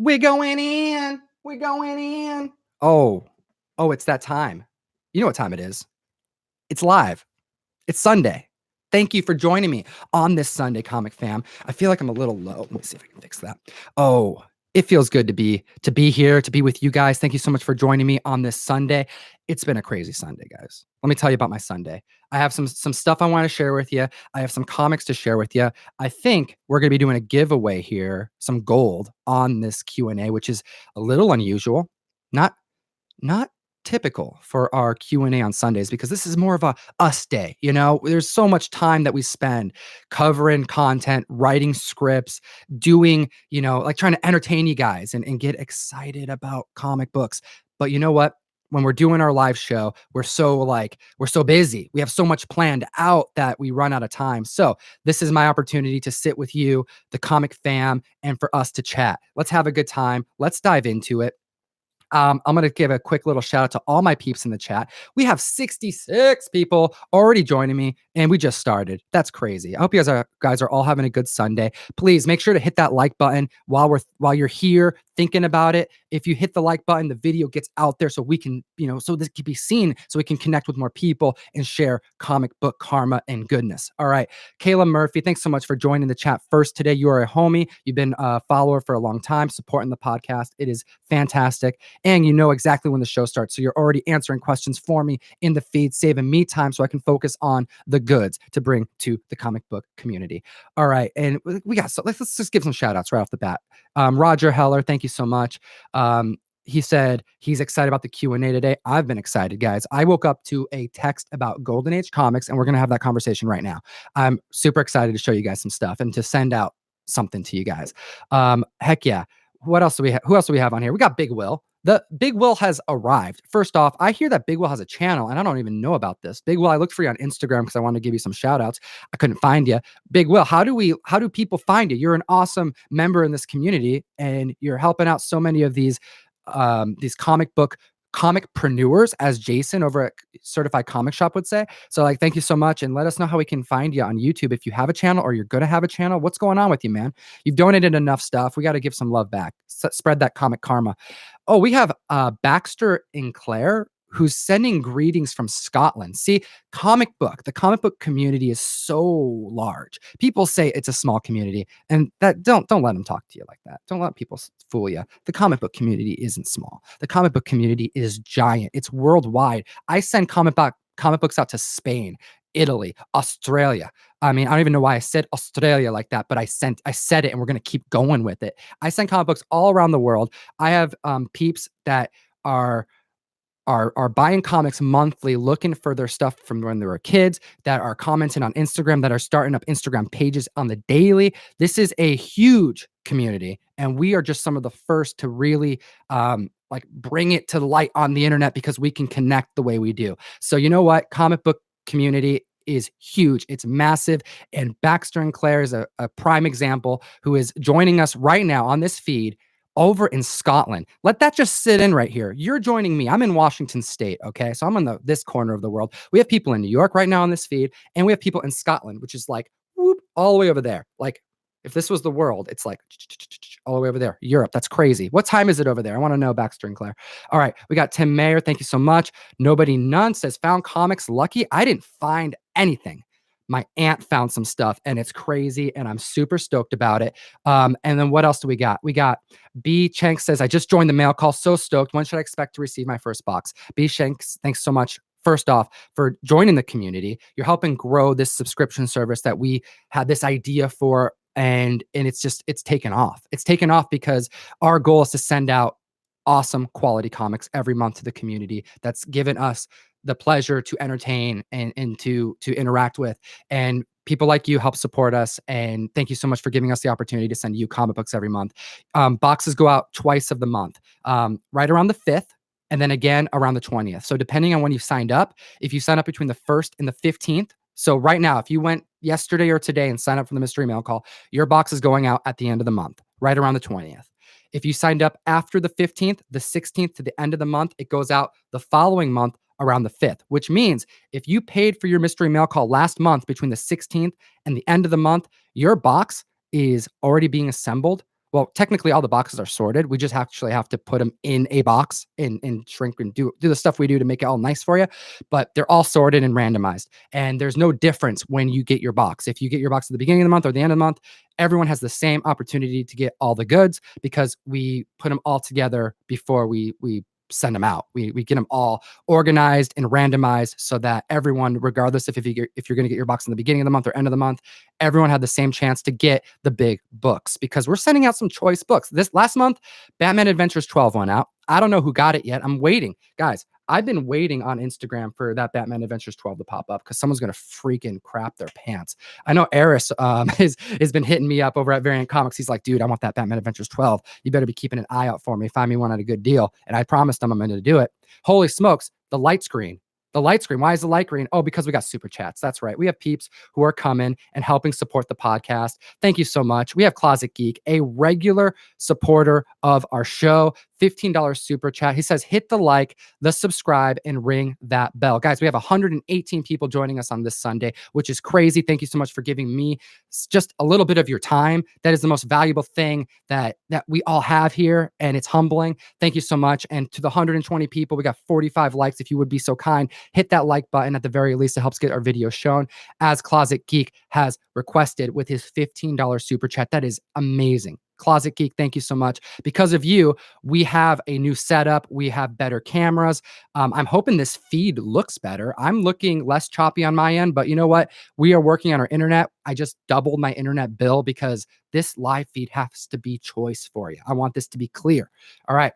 We're going in. We're going in. Oh, it's that time. You know what time it is. It's live. It's Sunday. Thank you for joining me on this Sunday, comic fam. I feel like I'm a little low. Let me see if I can fix that. Oh, it feels good to be here, to be with you guys. Thank you so much for joining me on this Sunday. It's been a crazy Sunday, guys. Let me tell you about my Sunday. I have some stuff I want to share with you. I have some comics to share with you. I think we're going to be doing a giveaway here, some gold on this Q&A, which is a little unusual. Not typical for our Q&A on Sundays because this is more of a us day, you know? There's so much time that we spend covering content, writing scripts, doing, like trying to entertain you guys and get excited about comic books. But you know what? When we're doing our live show, we're so busy. We have so much planned out that we run out of time. So this is my opportunity to sit with you, the comic fam, and for us to chat. Let's have a good time. Let's dive into it. I'm going to give a quick little shout out to all my peeps in the chat. We have 66 people already joining me, and we just started. That's crazy. I hope you guys are all having a good Sunday. Please make sure to hit that like button while you're here thinking about it. If you hit the like button, the video gets out there so we can, so this can be seen, so we can connect with more people and share comic book karma and goodness. All right. Kayla Murphy, thanks so much for joining the chat first today. You are a homie. You've been a follower for a long time, supporting the podcast. It is fantastic. And you know exactly when the show starts. So you're already answering questions for me in the feed, saving me time so I can focus on the goods to bring to the comic book community. All right. And let's just give some shout outs right off the bat. Roger Heller, thank you so much. He said he's excited about the Q&A today. I've been excited, guys. I woke up to a text about Golden Age comics, and we're going to have that conversation right now. I'm super excited to show you guys some stuff and to send out something to you guys. Heck yeah. Who else do we have on here? We got Big Will. The Big Will has arrived. First off, I hear that Big Will has a channel, and I don't even know about this. Big Will, I looked for you on Instagram because I wanted to give you some shout outs. I couldn't find you. Big Will, how do people find you? You're an awesome member in this community, and you're helping out so many of these comicpreneurs, as Jason over at Certified Comic Shop would say. So thank you so much, and let us know how we can find you on YouTube if you have a channel or you're going to have a channel. What's going on with you, man? You've donated enough stuff. We got to give some love back. Spread that comic karma. Oh, we have Baxter and Claire, who's sending greetings from Scotland. See, the comic book community is so large. People say it's a small community, and that don't let them talk to you like that. Don't let people fool you. The comic book community isn't small. The comic book community is giant. It's worldwide. I send comic books out to Spain, Italy, Australia. I mean, I don't even know why I said Australia like that, but I said it, and we're going to keep going with it. I send comic books all around the world. I have peeps that are buying comics monthly, looking for their stuff from when they were kids, that are commenting on Instagram, that are starting up Instagram pages on the daily. This is a huge community, and we are just some of the first to really bring it to light on the internet because we can connect the way we do. So you know what? Comic book community is huge. It's massive. And Baxter and Claire is a prime example, who is joining us right now on this feed over in Scotland. Let that just sit in right here. You're joining me. I'm in Washington State, okay? So I'm on this corner of the world. We have people in New York right now on this feed, and we have people in Scotland, which is all the way over there. If this was the world, it's all the way over there. Europe. That's crazy. What time is it over there? I want to know, Baxter and Claire. All right. We got Tim Mayer. Thank you so much. Nobody None says, found comics lucky. I didn't find anything. My aunt found some stuff, and it's crazy, and I'm super stoked about it. And then what else do we got? We got B. Shank says, I just joined the mail call. So stoked. When should I expect to receive my first box? B. Shanks, thanks so much. First off, for joining the community. You're helping grow this subscription service that we had this idea for, and it's taken off. It's taken off because our goal is to send out awesome quality comics every month to the community. That's given us the pleasure to entertain and to interact with. And people like you help support us. And thank you so much for giving us the opportunity to send you comic books every month. Boxes go out twice of the month, right around the 5th. And then again around the 20th. So depending on when you signed up, if you sign up between the 1st and the 15th, so right now, if you went yesterday or today and signed up for the mystery mail call, your box is going out at the end of the month, right around the 20th. If you signed up after the 15th, the 16th to the end of the month, it goes out the following month around the 5th, which means if you paid for your mystery mail call last month between the 16th and the end of the month, your box is already being assembled well, technically all the boxes are sorted. We just actually have to put them in a box and shrink and do the stuff we do to make it all nice for you. But they're all sorted and randomized. And there's no difference when you get your box. If you get your box at the beginning of the month or the end of the month, everyone has the same opportunity to get all the goods because we put them all together before we send them out. We get them all organized and randomized so that everyone, regardless if you're going to get your box in the beginning of the month or end of the month, everyone had the same chance to get the big books because we're sending out some choice books. This last month, Batman Adventures 12 went out. I don't know who got it yet. I'm waiting. Guys, I've been waiting on Instagram for that Batman Adventures 12 to pop up because someone's going to freaking crap their pants. I know Eris has been hitting me up over at Variant Comics. He's like, dude, I want that Batman Adventures 12. You better be keeping an eye out for me. Find me one at a good deal. And I promised him I'm going to do it. Holy smokes, the light screen. The light screen. Why is the light green? Oh, because we got super chats. That's right. We have peeps who are coming and helping support the podcast. Thank you so much. We have Closet Geek, a regular supporter of our show. $15 super chat. He says, hit the like, the subscribe, and ring that bell. Guys, we have 118 people joining us on this Sunday, which is crazy. Thank you so much for giving me just a little bit of your time. That is the most valuable thing that we all have here, and it's humbling. Thank you so much. And to the 120 people, we got 45 likes. If you would be so kind, hit that like button at the very least. It helps get our video shown, as Closet Geek has requested with his $15 super chat. That is amazing. Closet Geek, thank you so much. Because of you, we have a new setup. We have better cameras. I'm hoping this feed looks better. I'm looking less choppy on my end, but you know what? We are working on our internet. I just doubled my internet bill because this live feed has to be choice for you. I want this to be clear. All right.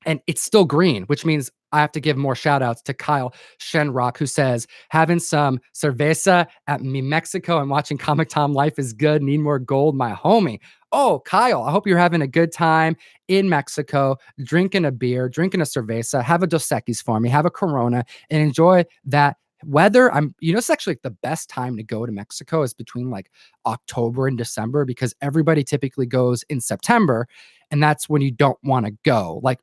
And it's still green, which means I have to give more shout outs to Kyle Shenrock, who says, having some cerveza at Mi Mexico and watching Comic Tom Life is good. Need more gold, my homie. Oh, Kyle, I hope you're having a good time in Mexico, drinking a beer, drinking a cerveza. Have a Dos Equis for me, have a Corona, and enjoy that weather. It's actually like the best time to go to Mexico is between like October and December because everybody typically goes in September, and that's when you don't want to go. Like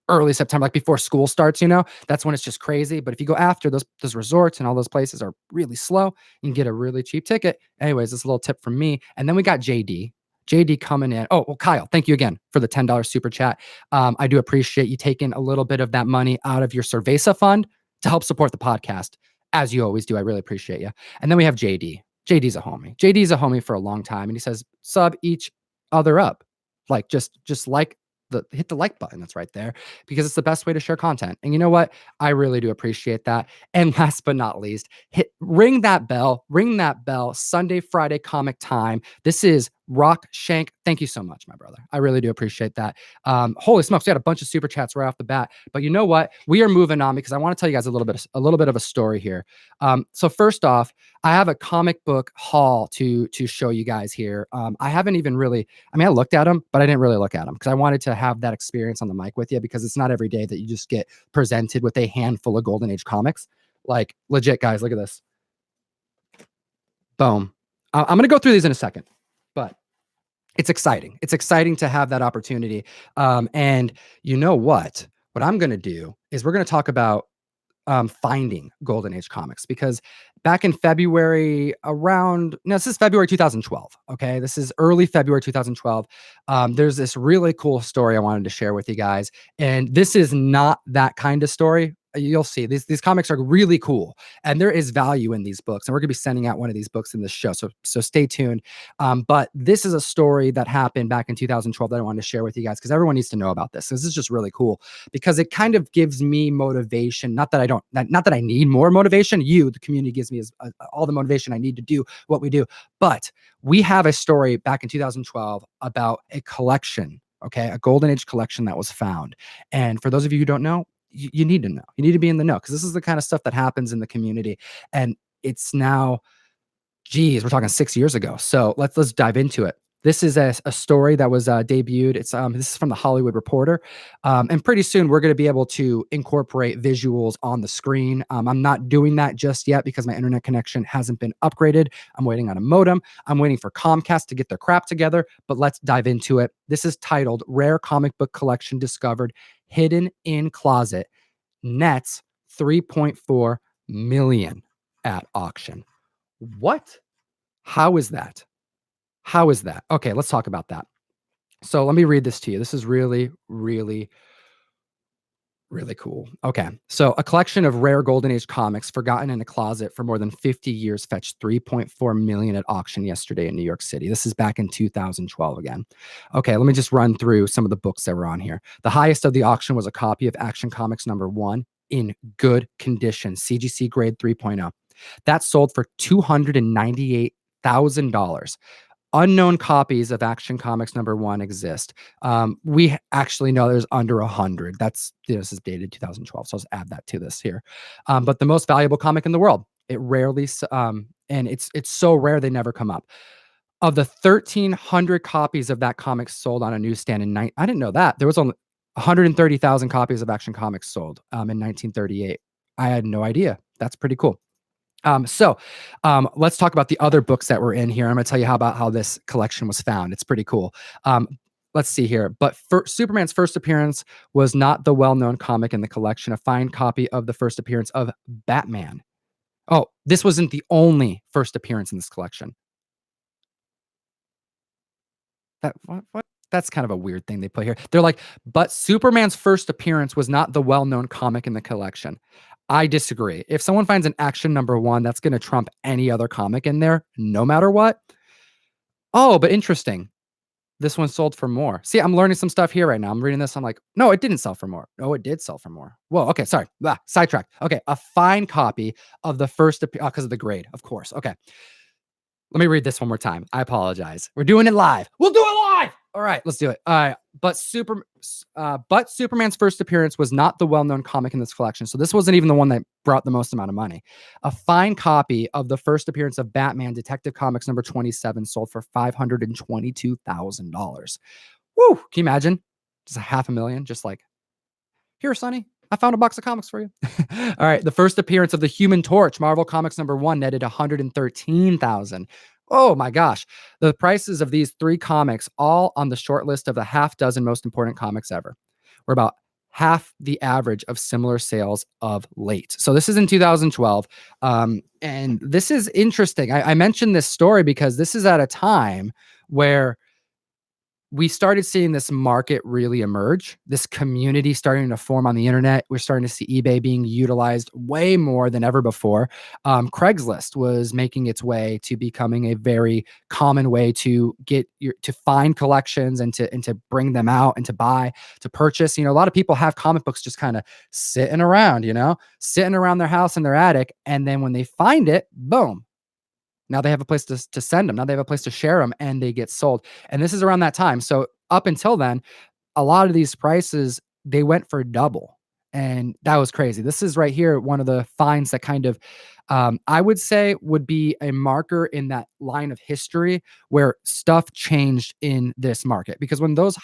early September, like before school starts, that's when it's just crazy. But if you go after, those resorts and all those places are really slow. You can get a really cheap ticket. Anyways, this is a little tip from me. And then we got JD. JD coming in. Oh, well, Kyle, thank you again for the $10 super chat. I do appreciate you taking a little bit of that money out of your Cerveza fund to help support the podcast, as you always do. I really appreciate you. And then we have JD. JD's a homie. JD's a homie for a long time. And he says, sub each other up. Like, just like hit the like button that's right there because it's the best way to share content. And you know what? I really do appreciate that. And last but not least, ring that bell, Sunday, Friday comic time. This is Rock Shank. Thank you so much, my brother. I really do appreciate that. Holy smokes, we had a bunch of super chats right off the bat. But you know what? We are moving on because I want to tell you guys a little bit of a story here. So first off, I have a comic book haul to show you guys here. I haven't even really, I looked at them, but I didn't really look at them because I wanted to have that experience on the mic with you because it's not every day that you just get presented with a handful of Golden Age comics. Like legit, guys, look at this. Boom. I'm going to go through these in a second, but it's exciting. It's exciting to have that opportunity. And you know what? What I'm going to do is we're going to talk about finding Golden Age comics because back in February this is February 2012. Okay. This is early February 2012. There's this really cool story I wanted to share with you guys. And this is not that kind of story. You'll see these comics are really cool and there is value in these books. And we're going to be sending out one of these books in this show. So stay tuned. But this is a story that happened back in 2012 that I wanted to share with you guys because everyone needs to know about this. This is just really cool because it kind of gives me motivation. Not that I need more motivation. You, the community, gives me all the motivation I need to do what we do. But we have a story back in 2012 about a collection, okay, a Golden Age collection that was found. And for those of you who don't know, you need to know. You need to be in the know because this is the kind of stuff that happens in the community. And it's now, geez, we're talking 6 years ago. So let's dive into it. This is a story that was debuted. It's this is from the Hollywood Reporter, and pretty soon we're going to be able to incorporate visuals on the screen. I'm not doing that just yet because my internet connection hasn't been upgraded. I'm waiting on a modem. I'm waiting for Comcast to get their crap together. But let's dive into it. This is titled "Rare Comic Book Collection Discovered Hidden in Closet." Nets 3.4 million at auction. What? How is that? Okay, let's talk about that. So let me read this to you. This is really, really, really cool. Okay. So, a collection of rare golden age comics forgotten in a closet for more than 50 years fetched 3.4 million at auction yesterday in New York City. This is back in 2012 again. Okay, let me just run through some of the books that were on here. The highest of the auction was a copy of Action Comics number 1 in good condition, CGC grade 3.0. That sold for $298,000. Unknown copies of Action Comics number 1 exist. We actually know there's under 100. This is dated 2012, so let's add that to this here. But the most valuable comic in the world. It rarely and it's so rare they never come up. Of the 1,300 copies of that comic sold on a newsstand I didn't know that. There was only 130,000 copies of Action Comics sold, in 1938. I had no idea. That's pretty cool. Let's talk about the other books that were in here. I'm going to tell you how this collection was found. It's pretty cool. Um, let's see here. But Superman's first appearance was not the well-known comic in the collection. A fine copy of the first appearance of Batman. Oh, this wasn't the only first appearance in this collection. What? That's kind of a weird thing they put here. They're like, but Superman's first appearance was not the well-known comic in the collection. I disagree. If someone finds an Action number 1, that's going to trump any other comic in there, no matter what. Oh, but interesting. This one sold for more. See, I'm learning some stuff here right now. I'm reading this. I'm like, no, it didn't sell for more. No, it did sell for more. Whoa. Okay. Sorry. Sidetracked. Okay. A fine copy of the first, because of the grade, of course. Okay. Let me read this one more time. I apologize. We're doing it live. We'll do it live. All right, let's do it. All right, but Superman's first appearance was not the well-known comic in this collection, so this wasn't even the one that brought the most amount of money. A fine copy of the first appearance of Batman Detective Comics number 27 sold for $522,000. Woo! Can you imagine? Just a half a million, just like here, Sonny, I found a box of comics for you. All right. The first appearance of the Human Torch, Marvel Comics number 1, netted 113,000. Oh my gosh. The prices of these 3 comics, all on the short list of the half dozen most important comics ever, were about half the average of similar sales of late. So this is in 2012. And this is interesting. I mentioned this story because this is at a time where we started seeing this market really emerge, this community starting to form on the internet. We're starting to see eBay being utilized way more than ever before. Craigslist was making its way to becoming a very common way to to find collections and to bring them out and to buy, to purchase. A lot of people have comic books just kind of sitting around, sitting around their house in their attic. And then when they find it, boom, now they have a place to send them. Now they have a place to share them, and they get sold. And this is around that time. So up until then, a lot of these prices, they went for double. And that was crazy. This is right here, one of the finds that kind of, I would say, would be a marker in that line of history where stuff changed in this market. Because when those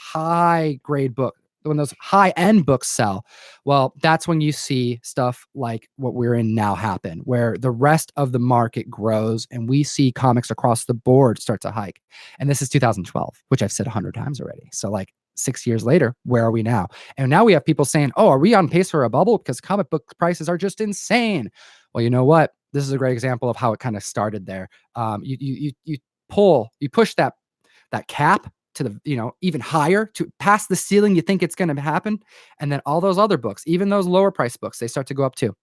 when those high end books sell, well, that's when you see stuff like what we're in now happen, where the rest of the market grows and we see comics across the board start to hike. And this is 2012, which I've said 100 times already. So, like, 6 years later, where are we now? And now we have people saying, oh, are we on pace for a bubble? Because comic book prices are just insane. Well, you know what? This is a great example of how it kind of started there. You push that cap to the, even higher, to past the ceiling you think it's going to happen, and then all those other books, even those lower price books, they start to go up too.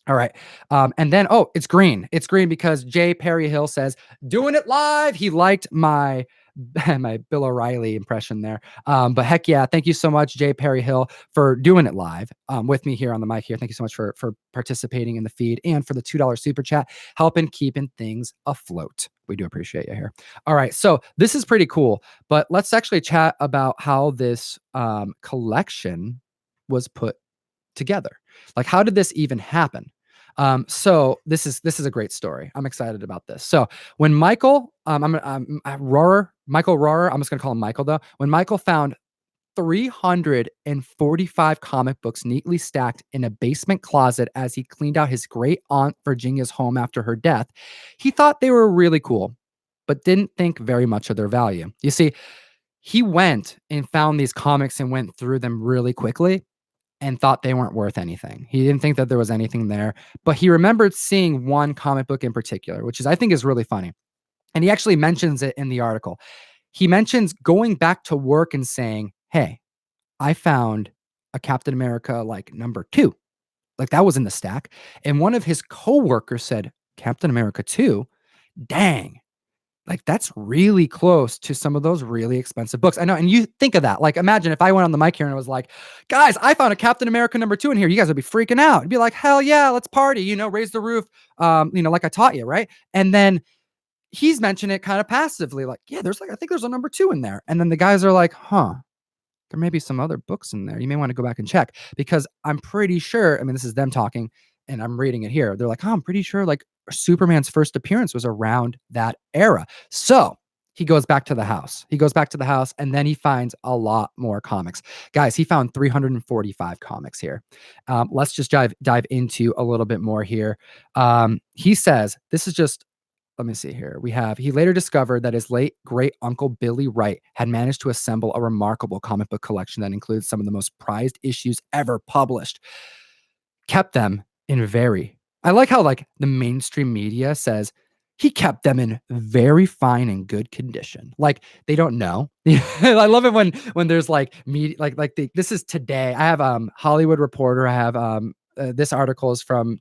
All right. And then, it's green. It's green because J. Perry Hill says, doing it live. He liked my my Bill O'Reilly impression there. But heck yeah, thank you so much, J. Perry Hill, for doing it live with me here on the mic here. Thank you so much for participating in the feed and for the $2 super chat, helping keeping things afloat. We do appreciate you here. All right. So this is pretty cool, but let's actually chat about how this collection was put together. Like, how did this even happen? So this is a great story. I'm excited about this. So when Michael, Michael Rohrer, I'm just gonna call him Michael though. When Michael found 345 comic books neatly stacked in a basement closet as he cleaned out his great aunt Virginia's home after her death, he thought they were really cool, but didn't think very much of their value. You see, he went and found these comics and went through them really quickly and thought they weren't worth anything. He didn't think that there was anything there, but he remembered seeing one comic book in particular, which I think is really funny. And he actually mentions it in the article. He mentions going back to work and saying, "Hey, I found a Captain America, like, number 2." Like, that was in the stack, and one of his coworkers said, "Captain America 2? Dang." Like, that's really close to some of those really expensive books. I know, and you think of that, like, imagine if I went on the mic here and I was like, "Guys, I found a Captain America number 2 in here." You guys would be freaking out. You'd be like, "Hell yeah, let's party," raise the roof, like I taught you, right? And then he's mentioned it kinda passively, like, "Yeah, I think there's a number 2 in there." And then the guys are like, "Huh, there may be some other books in there. You may wanna go back and check," because I'm pretty sure, I mean, this is them talking, and I'm reading it here. They're like, "Oh, I'm pretty sure, like, Superman's first appearance was around that era." So, he goes back to the house. He goes back to the house, and then he finds a lot more comics. Guys, he found 345 comics here. Let's just dive into a little bit more here. He says, this is just let me see here. He later discovered that his late great uncle Billy Wright had managed to assemble a remarkable comic book collection that includes some of the most prized issues ever published. Kept them in very I like how, like, the mainstream media says he kept them in very fine and good condition. Like, they don't know. I love it when there's, like, media this is Today. I have, Hollywood Reporter. I have, this article is from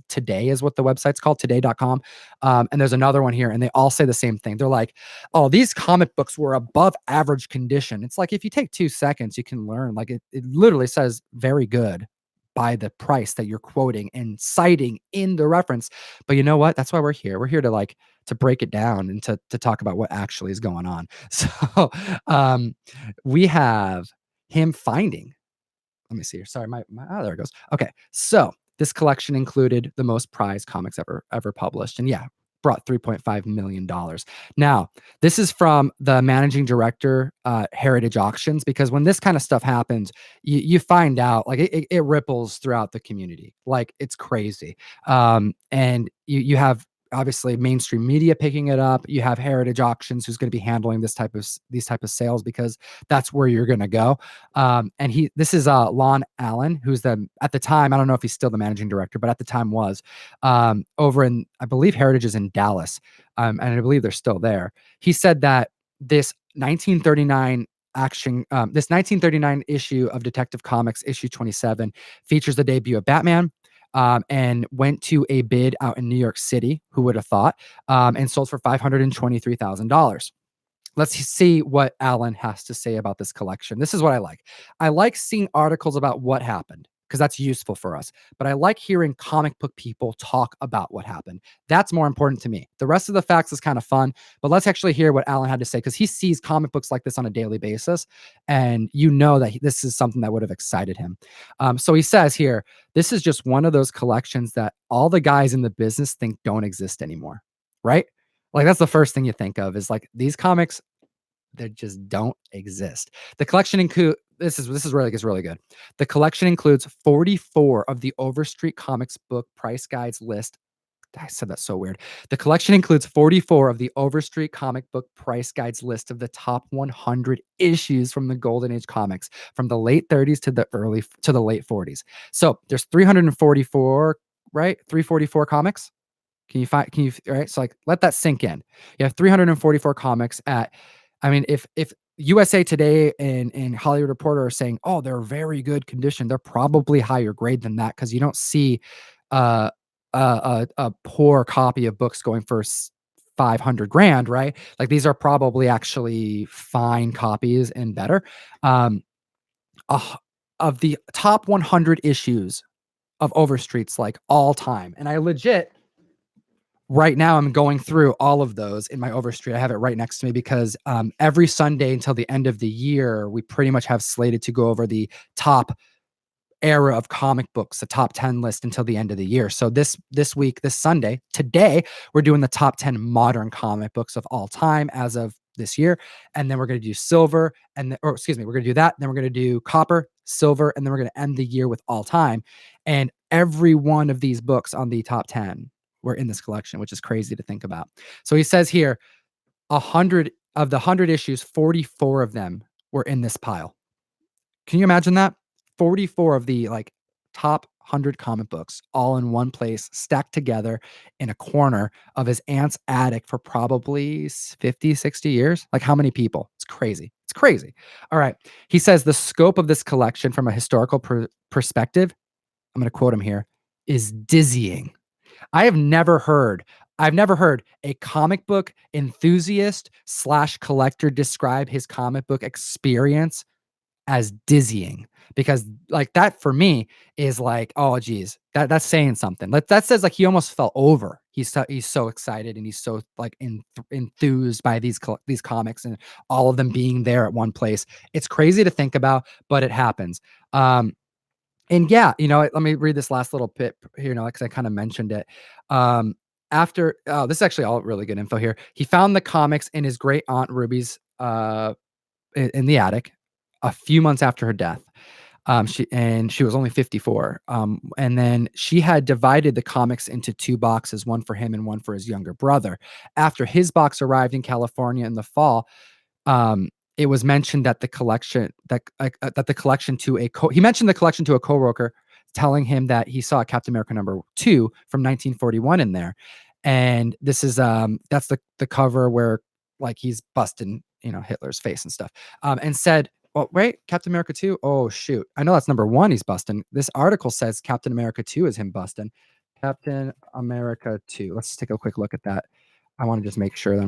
Today is what the website's called, today.com. And there's another one here, and they all say the same thing. They're like, "Oh, these comic books were above average condition." It's like, if you take 2 seconds, you can learn. Like, it literally says very good by the price that you're quoting and citing in the reference. But you know what? That's why we're here. We're here to, like, to break it down and to talk about what actually is going on. So, um, we have him finding, let me see here. Sorry, there it goes. Okay, so this collection included the most prized comics ever published, and yeah, brought $3.5 million. Now, this is from the managing director, Heritage Auctions, because when this kind of stuff happens, you find out, like, it ripples throughout the community, like, it's crazy. And you have obviously mainstream media picking it up. You have Heritage Auctions, who's going to be handling these type of sales, because that's where you're going to go. And this is Lon Allen, who's at the time, I don't know if he's still the managing director, but at the time was, over in, I believe Heritage is in Dallas, and I believe they're still there. He said that this 1939 this 1939 issue of Detective Comics, issue 27, features the debut of Batman. And went to a bid out in New York City. Who would have thought? And sold for $523,000. Let's see what Alan has to say about this collection. This is what I like. I like seeing articles about what happened, because that's useful for us. But I like hearing comic book people talk about what happened. That's more important to me. The rest of the facts is kind of fun, but let's actually hear what Alan had to say, because he sees comic books like this on a daily basis. And you know that this is something that would have excited him. So he says here, this is just one of those collections that all the guys in the business think don't exist anymore. Right? Like, that's the first thing you think of, is like, these comics that just don't exist. The collection include this is really gets really good. The collection includes 44 of the Overstreet Comics book price guides list. I said that so weird. The collection includes 44 of the Overstreet comic book price guides list of the top 100 issues from the Golden Age comics, from the late 30s to the late 40s. So there's 344, right? 344 comics. All right? So, like, let that sink in. You have 344 comics at, I mean, if USA Today and Hollywood Reporter are saying, "Oh, they're very good condition," they're probably higher grade than that, because you don't see uh, a poor copy of books going for 500 grand, right? Like, these are probably actually fine copies and better. Um, uh, of the top 100 issues of Overstreet's, like, all time, and I legit right now, I'm going through all of those in my Overstreet. I have it right next to me, because every Sunday until the end of the year, we pretty much have slated to go over the top era of comic books, the top 10 list until the end of the year. So this week, this Sunday, today, we're doing the top 10 modern comic books of all time as of this year. And then we're going to do silver, or excuse me, we're going to do that. Then we're going to do copper, silver, and then we're going to end the year with all time. And every one of these books on the top 10 were in this collection, which is crazy to think about. So he says here, 100 of the 100 issues, 44 of them were in this pile. Can you imagine that? 44 of the, like, top 500 comic books all in one place, stacked together in a corner of his aunt's attic for probably 50, 60 years. Like, how many people? It's crazy. It's crazy. All right. He says the scope of this collection from a historical perspective, I'm going to quote him here, is dizzying. I have never heard I've never heard a comic book enthusiast slash collector describe his comic book experience as dizzying, because like that for me is like, oh geez, that's saying something. Like that says like he almost fell over. He's so excited and he's so like enthused by these comics and all of them being there at one place. It's crazy to think about, but it happens. And yeah, let me read this last little bit here, because I kind of mentioned it. After this is actually all really good info here. He found the comics in his great aunt Ruby's in the attic a few months after her death. She was only 54. And then she had divided the comics into two boxes, one for him and one for his younger brother. After his box arrived in California in the fall, it was mentioned that the collection to he mentioned the collection to a coworker, telling him that he saw Captain America #2 from 1941 in there, and this is that's the cover where like he's busting Hitler's face and stuff, and said, "Well, wait, Captain America 2? Oh shoot, I know that's #1 he's busting. This article says Captain America 2 is him busting. Captain America 2. Let's take a quick look at that. I want to just make sure that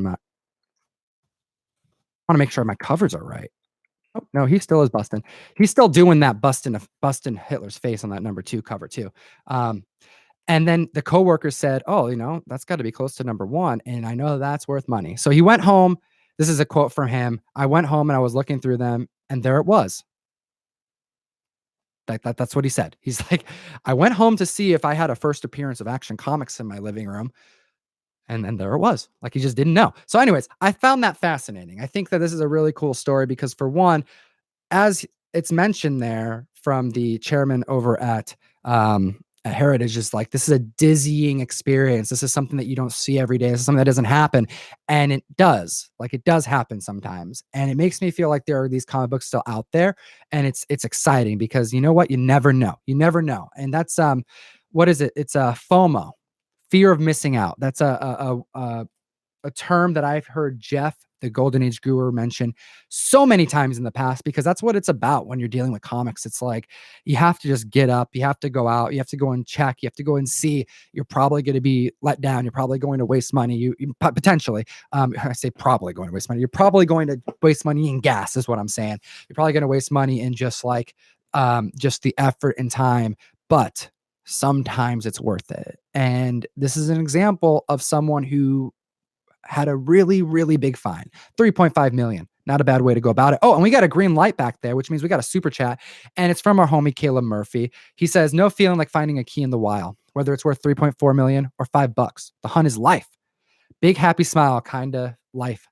I want to make sure my covers are right. Oh, no, he still is busting. He's still doing that busting Hitler's face on that #2 cover too. Um, and then the coworker said, "Oh, that's got to be close to #1, and I know that's worth money." So he went home. This is a quote from him. I went home and I was looking through them, and there it was. That's what he said. He's like, I went home to see if I had a first appearance of Action Comics in my living room. And then there it was. Like he just didn't know. So, anyways, I found that fascinating. I think that this is a really cool story because, for one, as it's mentioned there from the chairman over at Heritage, is like, this is a dizzying experience. This is something that you don't see every day. This is something that doesn't happen, and it does. Like it does happen sometimes, and it makes me feel like there are these comic books still out there, and it's exciting because you know what? You never know. You never know, and that's what is it? It's a FOMO, fear of missing out. That's a term that I've heard Jeff, the Golden Age Guru, mention so many times in the past, because that's what it's about when you're dealing with comics. It's like you have to just get up, you have to go out, you have to go and check, you have to go and see. You're probably going to be let down. You're probably going to waste money. You potentially, I say probably going to waste money. You're probably going to waste money in gas, is what I'm saying. You're probably going to waste money in just like just the effort and time, but sometimes it's worth it. And this is an example of someone who had a really, really big fine, 3.5 million. Not a bad way to go about it. Oh, and we got a green light back there, which means we got a super chat, and it's from our homie Caleb Murphy. He says, "No feeling like finding a key in the wild, whether it's worth 3.4 million or $5. The hunt is life. Big happy smile kind of life.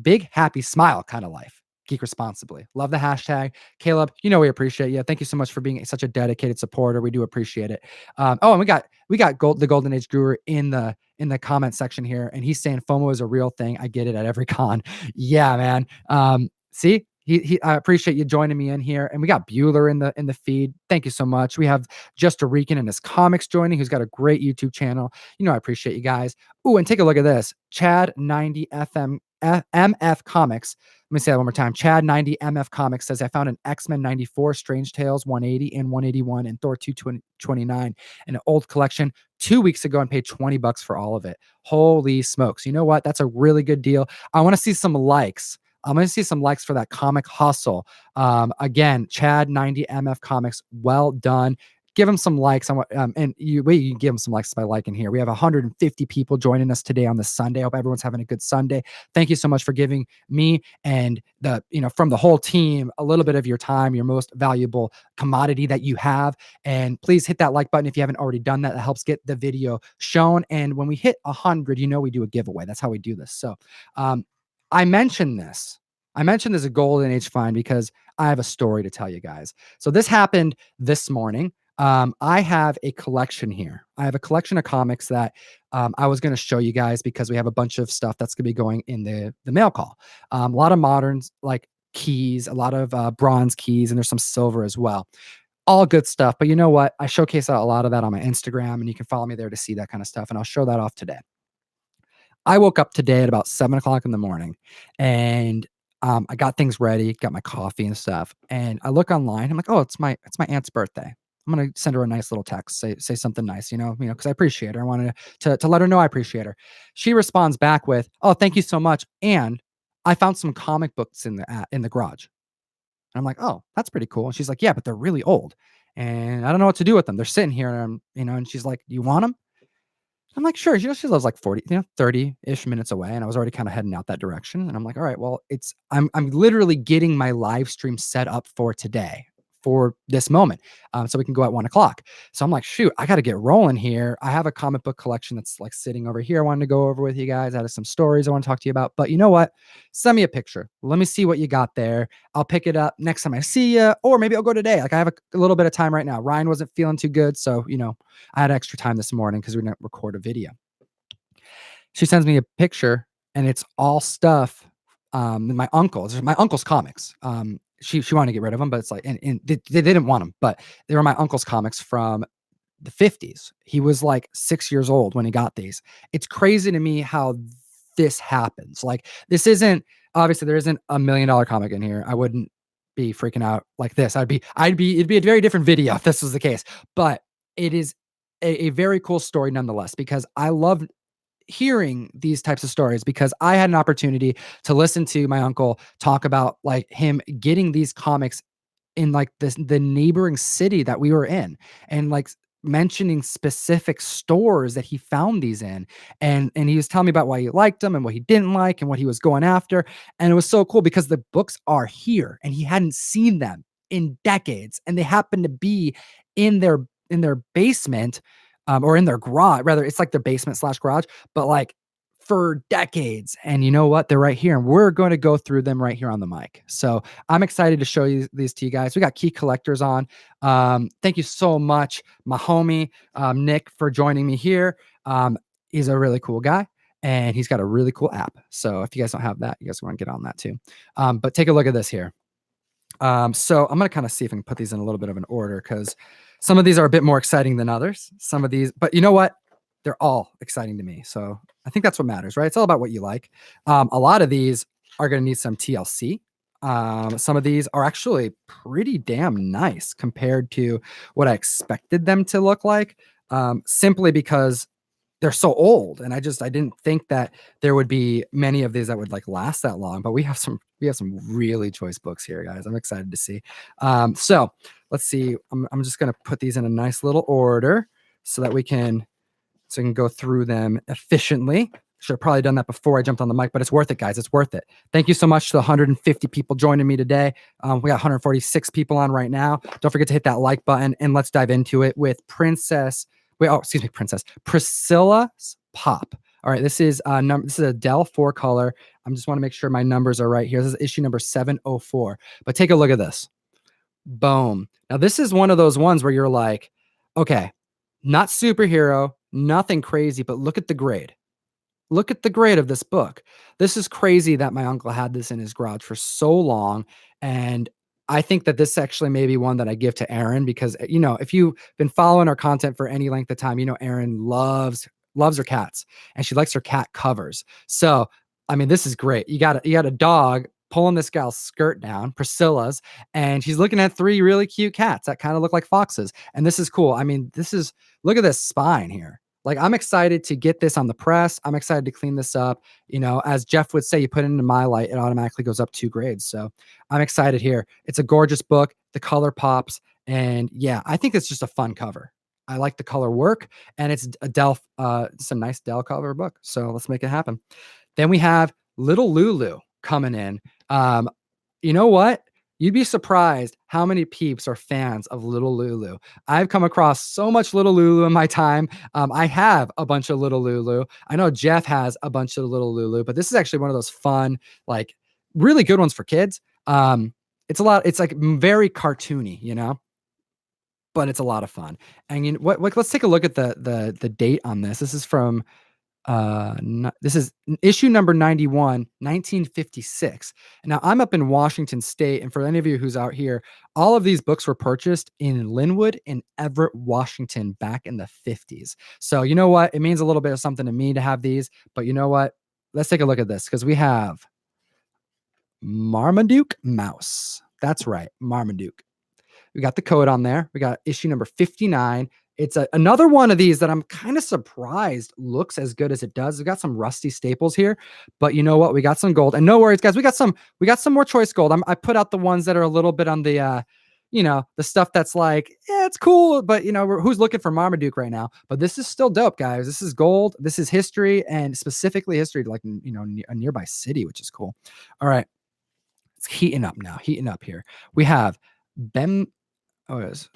Big happy smile kind of life. Geek responsibly." Love the hashtag. Caleb, we appreciate you. Thank you so much for being such a dedicated supporter. We do appreciate it. Oh, and we got the Golden Age Guru in the comment section here, and he's saying FOMO is a real thing. I get it at every con. Yeah, man. See, I appreciate you joining me in here, and we got Bueller in the feed. Thank you so much. We have Just a Rican and his comics joining, who's got a great YouTube channel. I appreciate you guys. Ooh, and take a look at this. Chad 90 FM MF Comics. Let me say that one more time. Chad 90 MF Comics says, I found an X-Men 94, Strange Tales 180 and 181, and Thor 229 in an old collection 2 weeks ago and paid $20 for all of it. Holy smokes. You know what? That's a really good deal. I want to see some likes. I'm going to see some likes for that comic hustle. Again, Chad 90 MF Comics, well done. Give him some likes on what, and you can give him some likes by liking here. We have 150 people joining us today on this Sunday. I hope everyone's having a good Sunday. Thank you so much for giving me and from the whole team a little bit of your time, your most valuable commodity that you have. And please hit that like button if you haven't already done that. That helps get the video shown. And when we hit 100, we do a giveaway. That's how we do this. So I mentioned this. I mentioned there's a Golden Age find because I have a story to tell you guys. So this happened this morning. I have a collection here. I have a collection of comics that I was going to show you guys because we have a bunch of stuff that's going to be going in the mail call. A lot of moderns, like keys, a lot of bronze keys, and there's some silver as well. all good stuff. But you know what? I showcase a lot of that on my Instagram, and you can follow me there to see that kind of stuff. And I'll show that off today. I woke up today at about 7 o'clock in the morning, and I got things ready, got my coffee and stuff, and I look online. I'm like, oh, it's my aunt's birthday. I'm gonna send her a nice little text, say something nice, because I appreciate her. I wanted to let her know I appreciate her. She responds back with, "Oh, thank you so much, and I found some comic books in the garage." And I'm like, "Oh, that's pretty cool." And she's like, "Yeah, but they're really old, and I don't know what to do with them. They're sitting here, and she's like, "You want them?" I'm like, "Sure." She lives like 40, 30-ish minutes away, and I was already kinda heading out that direction, and I'm like, "All right, well, I'm literally getting my live stream set up for today, for this moment, so we can go at 1 o'clock." So I'm like, "Shoot, I gotta get rolling here." I have a comic book collection that's, like, sitting over here I wanted to go over with you guys. I have some stories I wanna talk to you about, but you know what? Send me a picture. Let me see what you got there. I'll pick it up next time I see you, or maybe I'll go today. Like, I have a little bit of time right now. Ryan wasn't feeling too good, so, I had extra time this morning because we didn't record a video. She sends me a picture, and it's all stuff, my uncle's comics. She wanted to get rid of them, but it's like, and they didn't want them, but they were my uncle's comics from the 50s. He was like 6 years old when he got these. It's crazy to me how this happens. Like, this isn't obviously, there isn't $1 million comic in here. I wouldn't be freaking out like this. It'd be a very different video if this was the case. But it is a very cool story nonetheless, because I love hearing these types of stories, because I had an opportunity to listen to my uncle talk about, like, him getting these comics in, like, the neighboring city that we were in, and, like, mentioning specific stores that he found these in, and he was telling me about why he liked them and what he didn't like and what he was going after. And it was so cool because the books are here and he hadn't seen them in decades, and they happen to be in their basement, or in their garage. Rather, it's like their basement slash garage, but, like, for decades. And you know what? They're right here, and we're going to go through them right here on the mic. So I'm excited to show you these to you guys. We got key collectors on. Thank you so much, my homie, Nick, for joining me here. He's a really cool guy, and he's got a really cool app. So if you guys don't have that, you guys want to get on that too. But take a look at this here. So I'm gonna kind of see if I can put these in a little bit of an order, because some of these are a bit more exciting than others. Some of these, but you know what? They're all exciting to me. So I think that's what matters, right? It's all about what you like. A lot of these are gonna need some TLC. Some of these are actually pretty damn nice compared to what I expected them to look like. Simply because they're so old, and I didn't think that there would be many of these that would, like, last that long. But we have some really choice books here, guys. I'm excited to see. So let's see. I'm just gonna put these in a nice little order so that we can go through them efficiently. Should have probably done that before I jumped on the mic, but it's worth it, guys. It's worth it. Thank you so much to the 150 people joining me today. We got 146 people on right now. Don't forget to hit that like button, and let's dive into it with Priscilla's Pop. All right, this is a Dell 4 color. I just want to make sure my numbers are right here. This is issue number 704. But take a look at this. Boom. Now, this is one of those ones where you're like, okay, not superhero, nothing crazy, but look at the grade. Look at the grade of this book. This is crazy that my uncle had this in his garage for so long. And I think that this actually may be one that I give to Erin, because, if you've been following our content for any length of time, Erin loves her cats, and she likes her cat covers. So, I mean, this is great. You got a dog pulling this gal's skirt down, Priscilla's, and she's looking at 3 really cute cats that kind of look like foxes. And this is cool. I mean, look at this spine here. Like, I'm excited to get this on the press. I'm excited to clean this up. As Jeff would say, you put it into my light, it automatically goes up 2 grades. So I'm excited here. It's a gorgeous book. The color pops. And yeah, I think it's just a fun cover. I like the color work, and it's a nice Dell cover book. So let's make it happen. Then we have Little Lulu coming in. You know what? You'd be surprised how many peeps are fans of Little Lulu. I've come across so much Little Lulu in my time. I have a bunch of Little Lulu. I know Jeff has a bunch of Little Lulu, but this is actually one of those fun, like, really good ones for kids. It's like very cartoony, but it's a lot of fun. And what? Let's take a look at the date on this. This is from This is issue number 91, 1956. Now I'm up in Washington State, and for any of you who's out here, all of these books were purchased in Linwood and Everett, Washington, back in the 50s. So you know what? It means a little bit of something to me to have these. But you know what? Let's take a look at this because we have Marmaduke Mouse. That's right, Marmaduke. We got the code on there. We got issue number 59. It's another one of these that I'm kind of surprised looks as good as it does. We got some rusty staples here, but you know what? We got some gold. And no worries, guys. We got some more choice gold. I put out the ones that are a little bit on the the stuff that's like, yeah, it's cool, but who's looking for Marmaduke right now? But this is still dope, guys. This is gold. This is history, and specifically history, like a nearby city, which is cool. All right. It's heating up now. Heating up here. We have Ben. Oh, it is.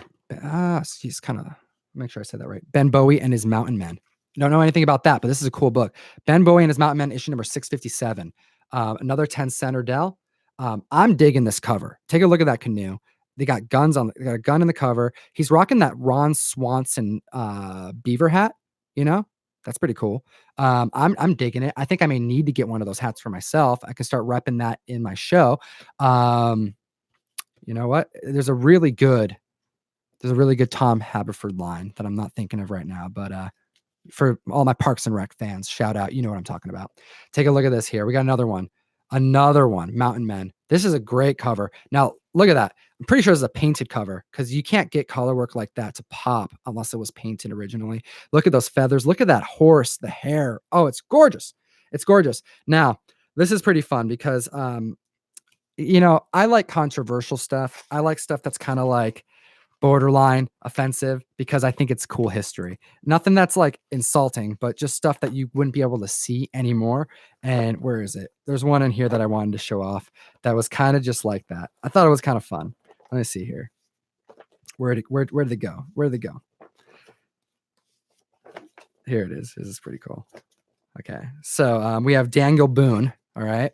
He's kind of, make sure I said that right. Ben Bowie and his Mountain Men. Don't know anything about that, but this is a cool book. Ben Bowie and his Mountain Men, issue number 657. Another 10 center Dell. I'm digging this cover. Take a look at that canoe. They got they got a gun in the cover. He's rocking that Ron Swanson beaver hat. That's pretty cool. I'm digging it. I think I may need to get one of those hats for myself. I can start repping that in my show. You know what? There's a really good Tom Haverford line that I'm not thinking of right now, but for all my Parks and Rec fans, shout out. You know what I'm talking about. Take a look at this here. We got another one, Mountain Men. This is a great cover. Now, look at that. I'm pretty sure it's a painted cover because you can't get color work like that to pop unless it was painted originally. Look at those feathers. Look at that horse, the hair. Oh, it's gorgeous. It's gorgeous. Now, this is pretty fun because I like controversial stuff. I like stuff that's kind of like borderline offensive because I think it's cool history. Nothing that's like insulting, but just stuff that you wouldn't be able to see anymore. And where is it? There's one in here that I wanted to show off that was kind of just like that. I thought it was kind of fun. Let me see here. Where did they go? Where did they go? Here it is. This is pretty cool. Okay. So we have Daniel Boone. All right.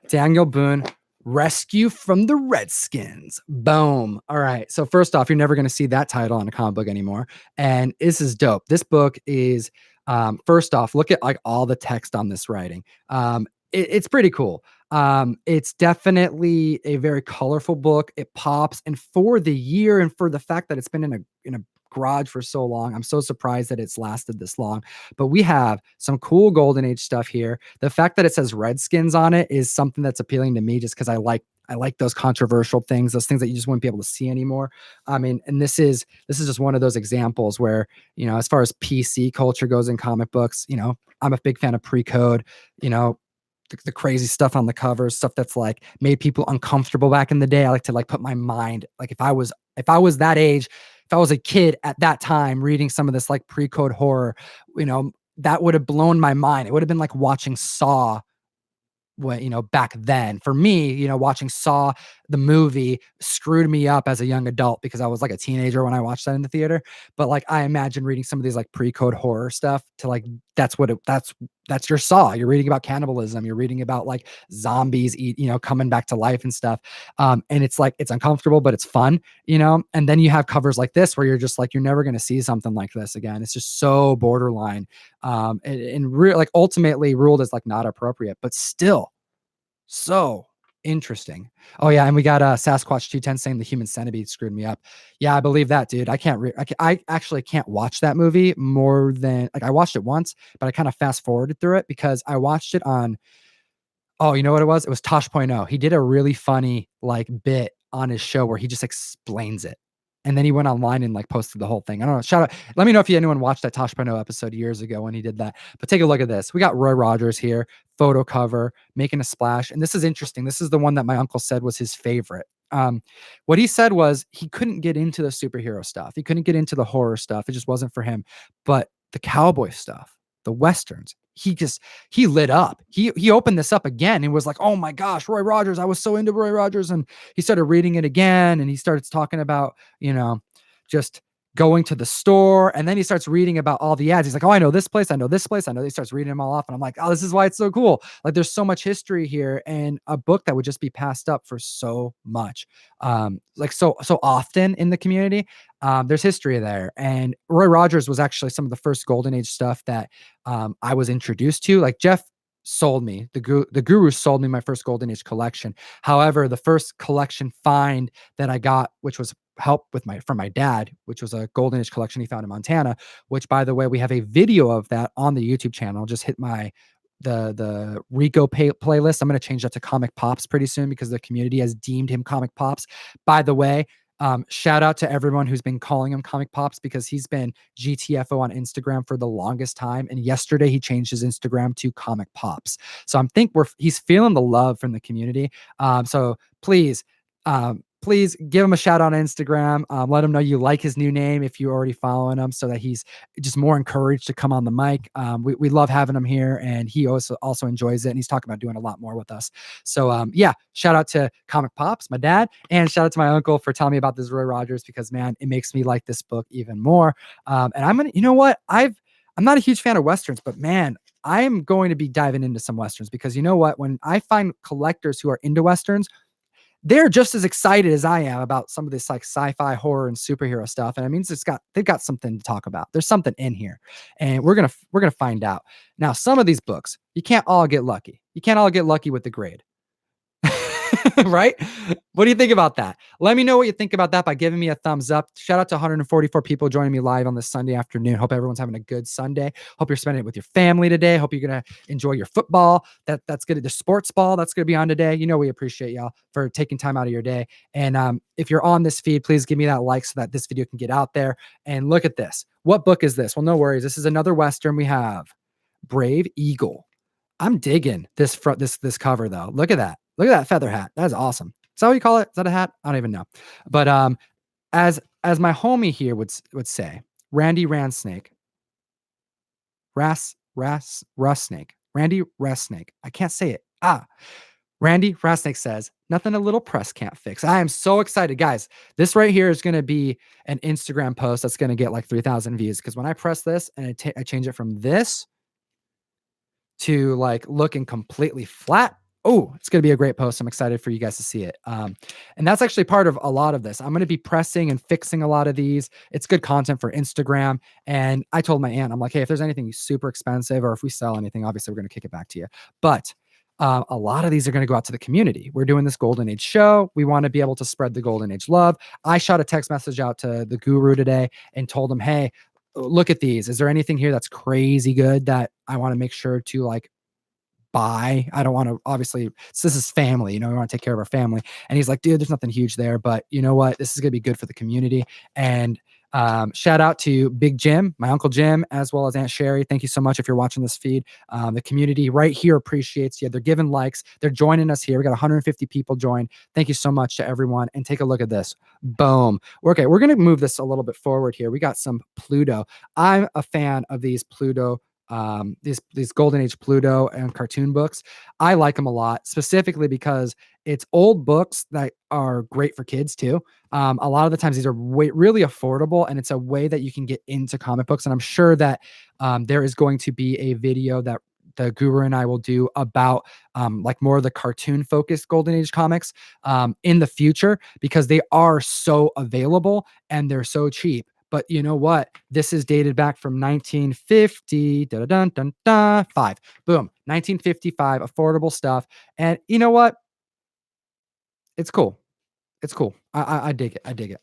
Daniel Boone. Rescue from the Redskins. Boom. All right. So first off, you're never going to see that title on a comic book anymore. And this is dope. This book is, first off, look at like all the text on this writing. It's pretty cool. It's definitely a very colorful book. It pops. And for the year and for the fact that it's been in a garage for so long, I'm so surprised that it's lasted this long. But we have some cool golden age stuff here. The fact that it says Redskins on it is something that's appealing to me just because I like those controversial things, those things that you just wouldn't be able to see anymore. I mean, and this is just one of those examples where, as far as PC culture goes in comic books, I'm a big fan of pre-code, the crazy stuff on the covers, stuff that's like made people uncomfortable back in the day. I like to like put my mind, like if I was that age, if I was a kid at that time reading some of this like pre-code horror, that would have blown my mind. It would have been like watching Saw when, back then. For me, watching Saw the movie screwed me up as a young adult because I was like a teenager when I watched that in the theater. But like I imagine reading some of these like pre-code horror stuff to like that's your Saw. You're reading about cannibalism. You're reading about like zombies coming back to life and stuff. And it's like it's uncomfortable, but it's fun, And then you have covers like this where you're just like you're never going to see something like this again. It's just so borderline, and like ultimately ruled as like not appropriate, but still so interesting. Oh yeah, and we got Sasquatch 210 saying the human centipede screwed me up. Yeah, I believe that, dude. I actually can't watch that movie more than like I watched it once, but I kind of fast forwarded through it because I watched it on. Oh, you know what it was? It was Tosh.0. He did a really funny like bit on his show where he just explains it. And then he went online and like posted the whole thing. I don't know. Shout out. Let me know if anyone watched that Tosh.0 episode years ago when he did that. But take a look at this. We got Roy Rogers here, photo cover, making a splash. And this is interesting. This is the one that my uncle said was his favorite. What he said was he couldn't get into the superhero stuff. He couldn't get into the horror stuff. It just wasn't for him. But the cowboy stuff, the Westerns, he lit up. He opened this up again and was like, oh my gosh, Roy Rogers. I was so into Roy Rogers. And he started reading it again. And he started talking about, just going to the store, and then he starts reading about all the ads. He's like, "Oh, I know this place, I know this place, I know." He starts reading them all off, and I'm like, "Oh, this is why it's so cool." Like, there's so much history here, and a book that would just be passed up for so much, like so often in the community. There's history there, and Roy Rogers was actually some of the first Golden Age stuff that I was introduced to. Like Jeff sold me the guru sold me my first Golden Age collection. However, the first collection find that I got, which was help with my from my dad, which was a Golden Age collection he found in Montana, which by the way, we have a video of that on the YouTube channel. Just hit my the Rico playlist. I'm going to change that to Comic Pops pretty soon because the community has deemed him Comic Pops. By the way, shout out to everyone who's been calling him Comic Pops because he's been GTFO on Instagram for the longest time. And yesterday he changed his Instagram to Comic Pops. So I'm think he's feeling the love from the community. So please give him a shout out on Instagram. Let him know you like his new name if you're already following him, so that he's just more encouraged to come on the mic. We love having him here, and he also enjoys it, and he's talking about doing a lot more with us. So yeah, shout out to Comic Pops, my dad, and shout out to my uncle for telling me about this Roy Rogers because man, it makes me like this book even more. And I'm gonna, you know what, I'm not a huge fan of westerns, but man, I am going to be diving into some westerns because you know what, when I find collectors who are into westerns, they're just as excited as I am about some of this like sci-fi horror and superhero stuff. And it means they've got something to talk about. There's something in here. And we're gonna find out. Now, some of these books, you can't all get lucky. You can't all get lucky with the grade. Right? What do you think about that? Let me know what you think about that by giving me a thumbs up. Shout out to 144 people joining me live on this Sunday afternoon. Hope everyone's having a good Sunday. Hope you're spending it with your family today. Hope you're gonna enjoy your football. That's gonna the sports ball that's gonna be on today. You know we appreciate y'all for taking time out of your day. And if you're on this feed, please give me that like so that this video can get out there. And look at this. What book is this? Well, no worries. This is another Western. We have Brave Eagle. I'm digging this cover though. Look at that. Look at that feather hat. That's awesome. Is that what you call it? Is that a hat? I don't even know. But as my homie here would say, Randy Ransnake, Russnake, Randy Rassnake. I can't say it. Randy Rassnake says, nothing a little press can't fix. I am so excited, guys. This right here is going to be an Instagram post that's going to get like 3,000 views because when I press this and I change it from this to like looking completely flat. Oh, it's going to be a great post. I'm excited for you guys to see it. And that's actually part of a lot of this. I'm going to be pressing and fixing a lot of these. It's good content for Instagram. And I told my aunt, I'm like, hey, if there's anything super expensive or if we sell anything, obviously we're going to kick it back to you. But a lot of these are going to go out to the community. We're doing this Golden Age show. We want to be able to spread the Golden Age love. I shot a text message out to the guru today and told him, hey, look at these. Is there anything here that's crazy good that I want to make sure to like buy? I don't want to, obviously, so this is family, you know, we want to take care of our family. And he's like, dude, there's nothing huge there, but you know what? This is going to be good for the community. And shout out to Big Jim, my Uncle Jim, as well as Aunt Sherry. Thank you so much if you're watching this feed. The community right here appreciates you. They're giving likes. They're joining us here. We got 150 people join. Thank you so much to everyone. And take a look at this. Boom. Okay, we're going to move this a little bit forward here. We got some Pluto. I'm a fan of these Pluto these Golden Age Pluto and cartoon books. I like them a lot, specifically because it's old books that are great for kids too. A lot of the times these are really affordable, and it's a way that you can get into comic books. And I'm sure that there is going to be a video that the guru and I will do about like more of the cartoon focused Golden Age comics in the future, because they are so available and they're so cheap. But you know what? This is dated back from 1950. Five. Boom. 1955. Affordable stuff. And you know what? It's cool. It's cool. I dig it. I dig it.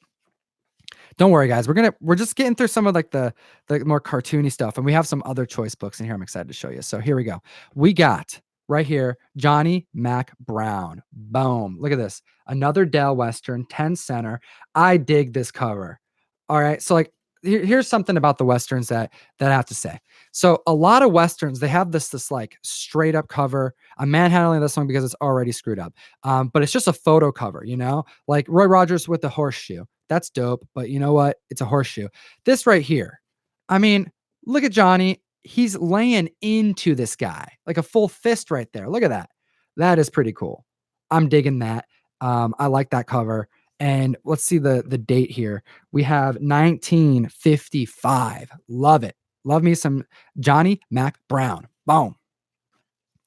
Don't worry, guys. We're just getting through some of like the more cartoony stuff, and we have some other choice books in here. I'm excited to show you. So here we go. We got right here Johnny Mac Brown. Boom. Look at this. Another Dell Western, 10 center. I dig this cover. All right. So like here's something about the Westerns that I have to say. So a lot of Westerns, they have this like straight up cover. I'm manhandling this one because it's already screwed up. But it's just a photo cover, you know, like Roy Rogers with the horseshoe. That's dope. But you know what? It's a horseshoe. This right here. I mean, look at Johnny. He's laying into this guy like a full fist right there. Look at that. That is pretty cool. I'm digging that. I like that cover. And let's see the date here. We have 1955. Love it. Love me some Johnny Mac Brown. Boom.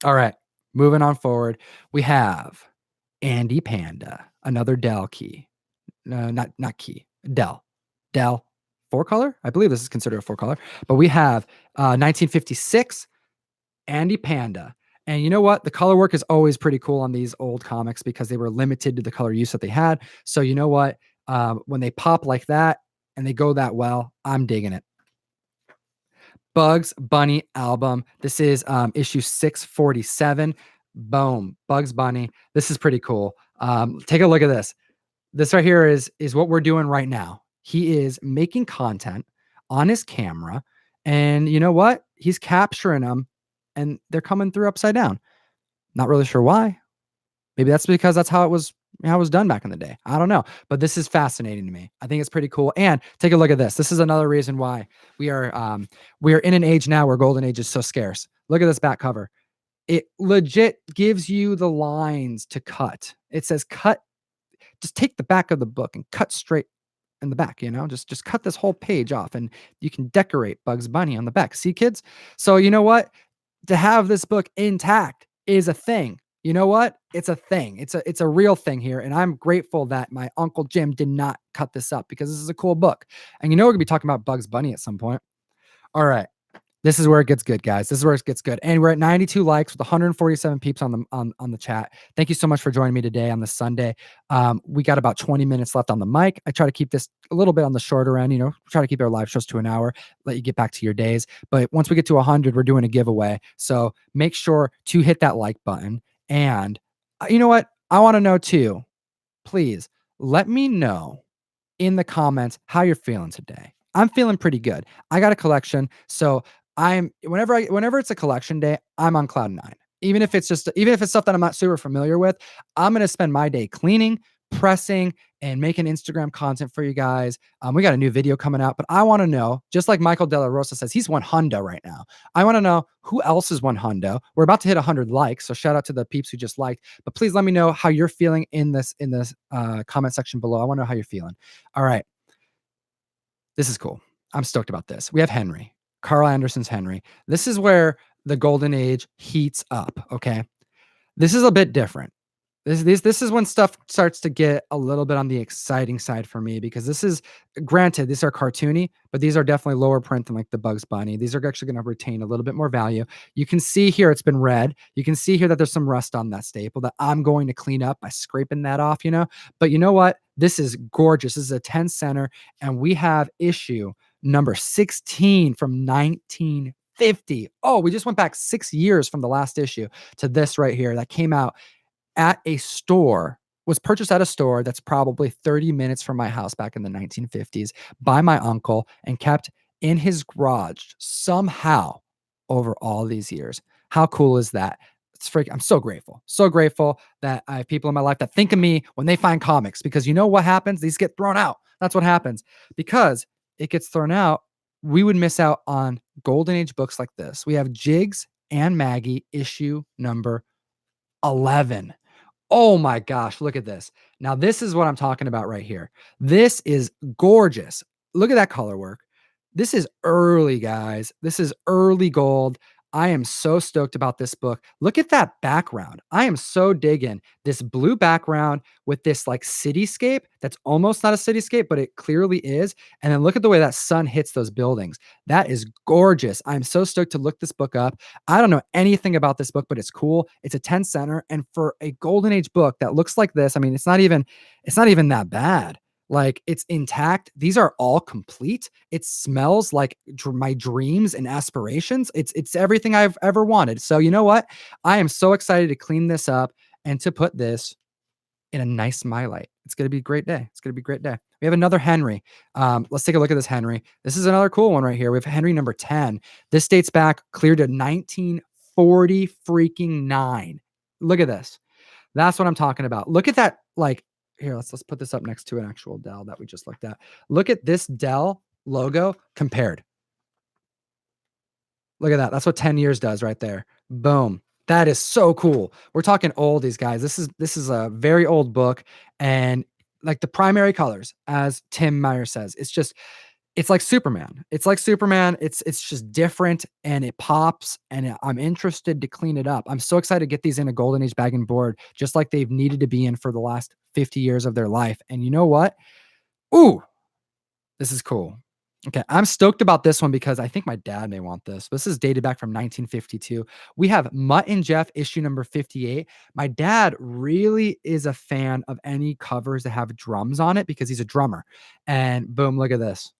All right. Moving on forward. We have Andy Panda, another Dell key. No, not key. Dell. Dell four color. I believe this is considered a four color. But we have 1956 Andy Panda. And you know what? The color work is always pretty cool on these old comics because they were limited to the color use that they had. So you know what? When they pop like that and they go that well, I'm digging it. Bugs Bunny album. This is issue 647. Boom. Bugs Bunny. This is pretty cool. Take a look at this. This right here is what we're doing right now. He is making content on his camera, and you know what? He's capturing them, and they're coming through upside down. Not really sure why. Maybe that's because that's how it was done back in the day. I don't know, but this is fascinating to me. I think it's pretty cool. And take a look at this. This is another reason why we are in an age now where Golden Age is so scarce. Look at this back cover. It legit gives you the lines to cut. It says cut. Just take the back of the book and cut straight in the back, just cut this whole page off and you can decorate Bugs Bunny on the back. See, kids? So you know what? To have this book intact is a thing. You know what? It's a thing. It's a real thing here. And I'm grateful that my Uncle Jim did not cut this up because this is a cool book. And we're gonna be talking about Bugs Bunny at some point. All right. This is where it gets good, guys. This is where it gets good. And we're at 92 likes with 147 peeps on the chat. Thank you so much for joining me today on this Sunday. We got about 20 minutes left on the mic. I try to keep this a little bit on the shorter end, try to keep our live shows to an hour, let you get back to your days. But once we get to 100, we're doing a giveaway. So make sure to hit that like button. And you know what? I want to know too. Please let me know in the comments how you're feeling today. I'm feeling pretty good. I got a collection, so whenever it's a collection day, I'm on cloud nine. Even if it's stuff that I'm not super familiar with, I'm gonna spend my day cleaning, pressing, and making Instagram content for you guys. We got a new video coming out, but I want to know, just like Michael De La Rosa says, he's one hundo right now. I want to know who else is one hundo. We're about to hit 100 likes, so shout out to the peeps who just liked. But please let me know how you're feeling in this comment section below. I want to know how you're feeling. All right. This is cool. I'm stoked about this. We have Henry, Carl Anderson's Henry. This is where the Golden Age heats up. Okay. This is a bit different. This is when stuff starts to get a little bit on the exciting side for me because this is granted, these are cartoony, but these are definitely lower print than like the Bugs Bunny. These are actually going to retain a little bit more value. You can see here it's been read. You can see here that there's some rust on that staple that I'm going to clean up by scraping that off, But you know what? This is gorgeous. This is a 10 center, and we have issue number 16 from 1950. Oh, we just went back 6 years from the last issue to this right here that came out at a store, was purchased at a store that's probably 30 minutes from my house back in the 1950s by my uncle and kept in his garage somehow over all these years. How cool is that? I'm so grateful. So grateful that I have people in my life that think of me when they find comics because you know what happens? These get thrown out. That's what happens. Because it gets thrown out, we would miss out on Golden Age books like this. We have Jigs and Maggie issue number 11. Oh my gosh, look at this. Now, this is what I'm talking about right here. This is gorgeous. Look at that color work. This is early, guys. This is early gold. I am so stoked about this book. Look at that background. I am so digging this blue background with this like cityscape that's almost not a cityscape, but it clearly is. And then look at the way that sun hits those buildings. That is gorgeous. I'm so stoked to look this book up. I don't know anything about this book, but it's cool. It's a 10 center. And for a Golden Age book that looks like this, I mean, it's not even that bad. Like it's intact. These are all complete. It smells like my dreams and aspirations. It's everything I've ever wanted. So you know what? I am so excited to clean this up and to put this in a nice my light. It's going to be a great day. It's going to be a great day. We have another Henry. Let's take a look at this Henry. This is another cool one right here. We have Henry number 10. This dates back clear to 1940 freaking 9. Look at this. That's what I'm talking about. Look at that. Like here, let's put this up next to an actual Dell that we just looked at. Look at this Dell logo compared. Look at that. That's what 10 years does right there. Boom. That is so cool. We're talking oldies, guys. This is a very old book, and like the primary colors, as Tim Meyer says. It's like Superman. It's like Superman. It's just different and it pops and I'm interested to clean it up. I'm so excited to get these in a golden age bag and board, just like they've needed to be in for the last 50 years of their life. And you know what? Ooh, this is cool. Okay, I'm stoked about this one because I think my dad may want this. This is dated back from 1952. We have Mutt and Jeff issue number 58. My dad really is a fan of any covers that have drums on it because he's a drummer. And boom, look at this.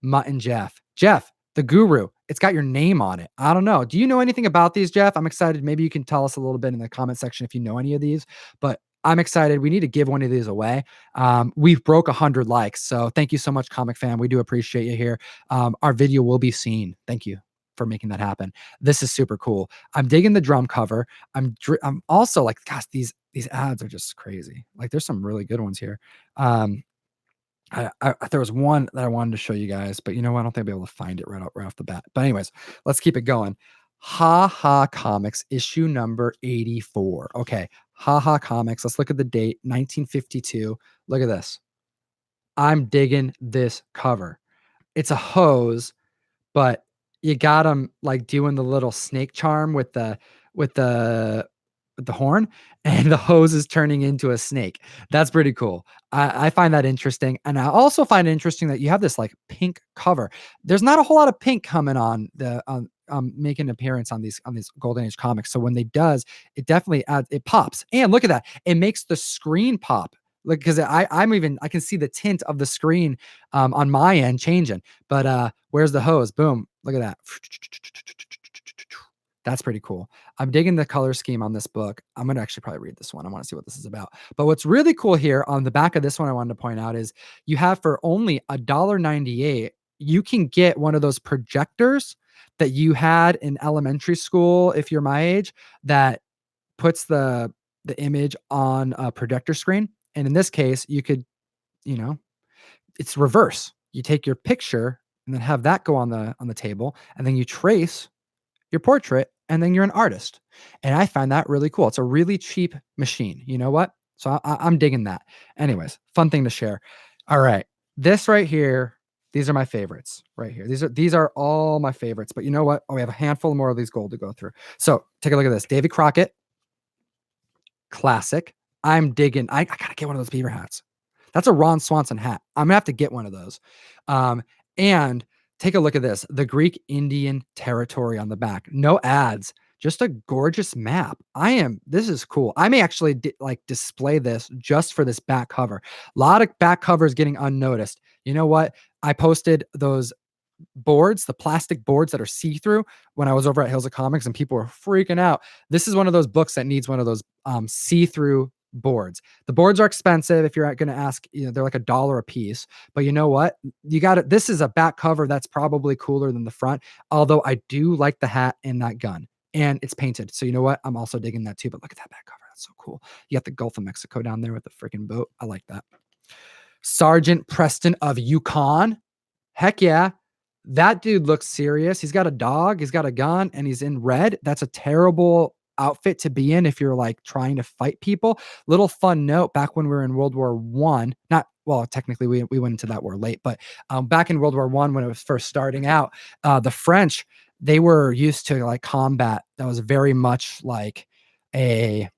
Mutt and Jeff. Jeff, the guru. It's got your name on it. I don't know. Do you know anything about these, Jeff? I'm excited. Maybe you can tell us a little bit in the comment section if you know any of these. But I'm excited. We need to give one of these away. We've broke 100 likes. So thank you so much, comic fan. We do appreciate you here. Our video will be seen. Thank you for making that happen. This is super cool. I'm digging the drum cover. I'm also like, gosh, these ads are just crazy. Like there's some really good ones here. There was one that I wanted to show you guys, but you know what? I don't think I'll be able to find it right off the bat. But anyways, let's keep it going. Ha Ha Comics issue number 84. Okay, Ha Ha Comics. Let's look at the date, 1952. Look at this. I'm digging this cover. It's a hose, but you got him like doing the little snake charm with the with the horn, and the hose is turning into a snake. That's pretty cool. I find that interesting, and I also find it interesting that you have this like pink cover. There's not a whole lot of pink coming on the making an appearance on these Golden Age comics. So when they does, it definitely adds, it pops. And look at that, it makes the screen pop. Like because I can see the tint of the screen on my end changing. But where's the hose? Boom! Look at that. That's pretty cool. I'm digging the color scheme on this book. I'm gonna actually probably read this one. I want to see what this is about. But what's really cool here on the back of this one, I wanted to point out is you have for only $1.98, you can get one of those projectors that you had in elementary school, if you're my age, that puts the image on a projector screen. And in this case, you could, you know, it's reverse. You take your picture and then have that go on the table, and then you trace your portrait, and then you're an artist. And I find that really cool. It's a really cheap machine. You know what? So I'm digging that. Anyways, fun thing to share. All right, this right here. These are my favorites right here. These are all my favorites. But you know what? Oh, we have a handful more of these gold to go through. So take a look at this. Davy Crockett, classic. I'm digging. I gotta get one of those beaver hats. That's a Ron Swanson hat. I'm gonna have to get one of those. And take a look at this. The Greek Indian territory on the back. No ads. Just a gorgeous map. This is cool. I may actually display this just for this back cover. A lot of back covers getting unnoticed. You know what? I posted those boards, the plastic boards that are see-through when I was over at Hills of Comics, and people were freaking out. This is one of those books that needs one of those see-through boards. The boards are expensive. If you're going to ask, they're like $1 a piece, but you know what? You got it. This is a back cover that's probably cooler than the front. Although I do like the hat and that gun, and it's painted. So you know what? I'm also digging that too, but look at that back cover. That's so cool. You got the Gulf of Mexico down there with the freaking boat. I like that. Sergeant Preston of Yukon. Heck yeah. That dude looks serious. He's got a dog, he's got a gun, and he's in red. That's a terrible outfit to be in if you're like trying to fight people. Little fun note, back when we were in World War One, not well, technically we went into that war late, but back in World War One when it was first starting out, the French, they were used to like combat that was very much like a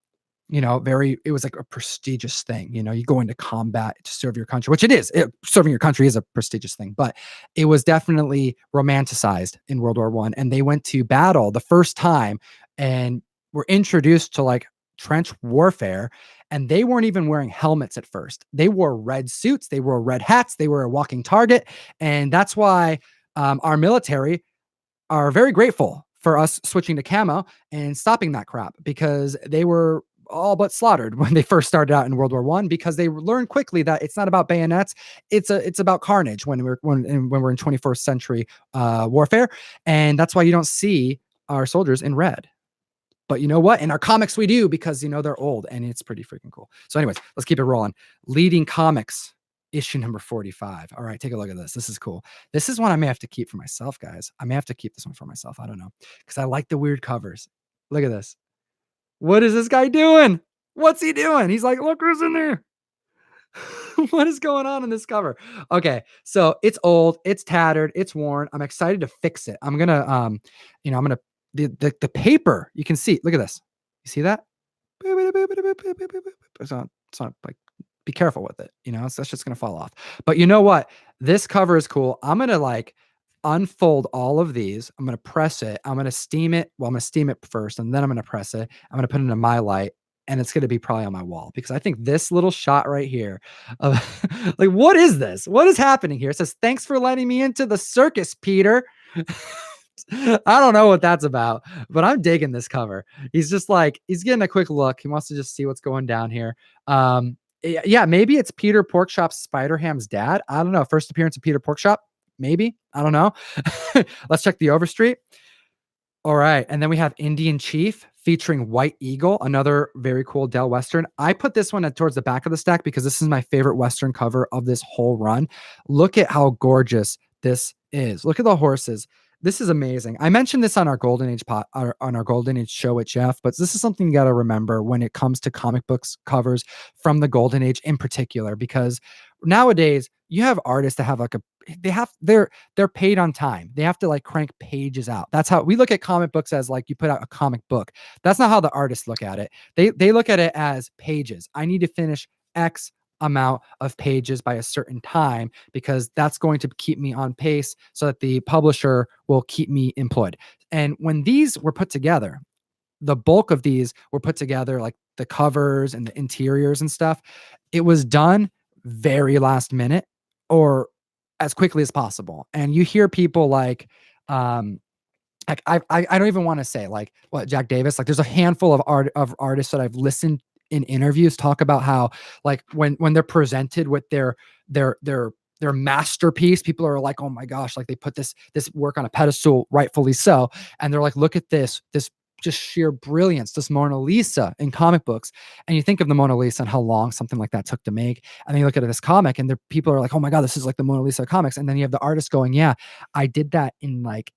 it was like a prestigious thing. You go into combat to serve your country, which it is. Serving your country is a prestigious thing, but it was definitely romanticized in World War One. And they went to battle the first time and were introduced to like trench warfare. And they weren't even wearing helmets at first. They wore red suits, they wore red hats, they were a walking target. And that's why our military are very grateful for us switching to camo and stopping that crap, because they were all but slaughtered when they first started out in World War One, because they learned quickly that it's not about bayonets, it's about carnage when we're in 21st century warfare. And that's why you don't see our soldiers in red. But you know what? In our comics we do, because they're old, and it's pretty freaking cool. So anyways, let's keep it rolling. Leading Comics issue number 45. All right, take a look at this. This is cool. This is one I may have to keep for myself, guys. I may have to keep this one for myself. I don't know, because I like the weird covers. Look at this. What is this guy doing? What's he doing? He's like, look who's in there. What is going on in this cover? Okay, so it's old, it's tattered, it's worn. I'm excited to fix it. I'm gonna, I'm gonna the paper. You can see. Look at this. You see that? It's not like be careful with it. That's just gonna fall off. But you know what? This cover is cool. I'm gonna like unfold all of these. I'm gonna press it. I'm gonna steam it. Well, I'm gonna steam it first, and then I'm gonna press it. I'm gonna put it into my light, and it's gonna be probably on my wall because I think this little shot right here of like, what is this? What is happening here? It says, "Thanks for letting me into the circus, Peter." I don't know what that's about, but I'm digging this cover. He's just like, he's getting a quick look. He wants to just see what's going down here. Yeah, maybe it's Peter Porkchop's Spider-Ham's dad. I don't know. First appearance of Peter Porkchop. Maybe. I don't know. Let's check the Overstreet. All right. And then we have Indian Chief featuring White Eagle, another very cool Dell Western. I put this one towards the back of the stack because this is my favorite Western cover of this whole run. Look at how gorgeous this is. Look at the horses. This is amazing. I mentioned this on our Golden Age on our Golden Age show with Jeff, but this is something you got to remember when it comes to comic books covers from the Golden Age in particular, because nowadays you have artists that have like they're paid on time. They have to like crank pages out. That's how we look at comic books, as like you put out a comic book. That's not how the artists look at it. They look at it as pages. I need to finish X amount of pages by a certain time because that's going to keep me on pace so that the publisher will keep me employed. And when these were put together, the bulk of these were put together, like the covers and the interiors and stuff. It was done very last minute or as quickly as possible. And you hear people like I don't even want to say like what Jack Davis, like there's a handful of artists that I've listened in interviews talk about how like when they're presented with their masterpiece, people are like, oh my gosh, like they put this work on a pedestal, rightfully so. And they're like, look at this just sheer brilliance, this Mona Lisa in comic books. And you think of the Mona Lisa and how long something like that took to make. And then you look at this comic and people are like, oh my God, this is like the Mona Lisa comics. And then you have the artist going, yeah, I did that in like,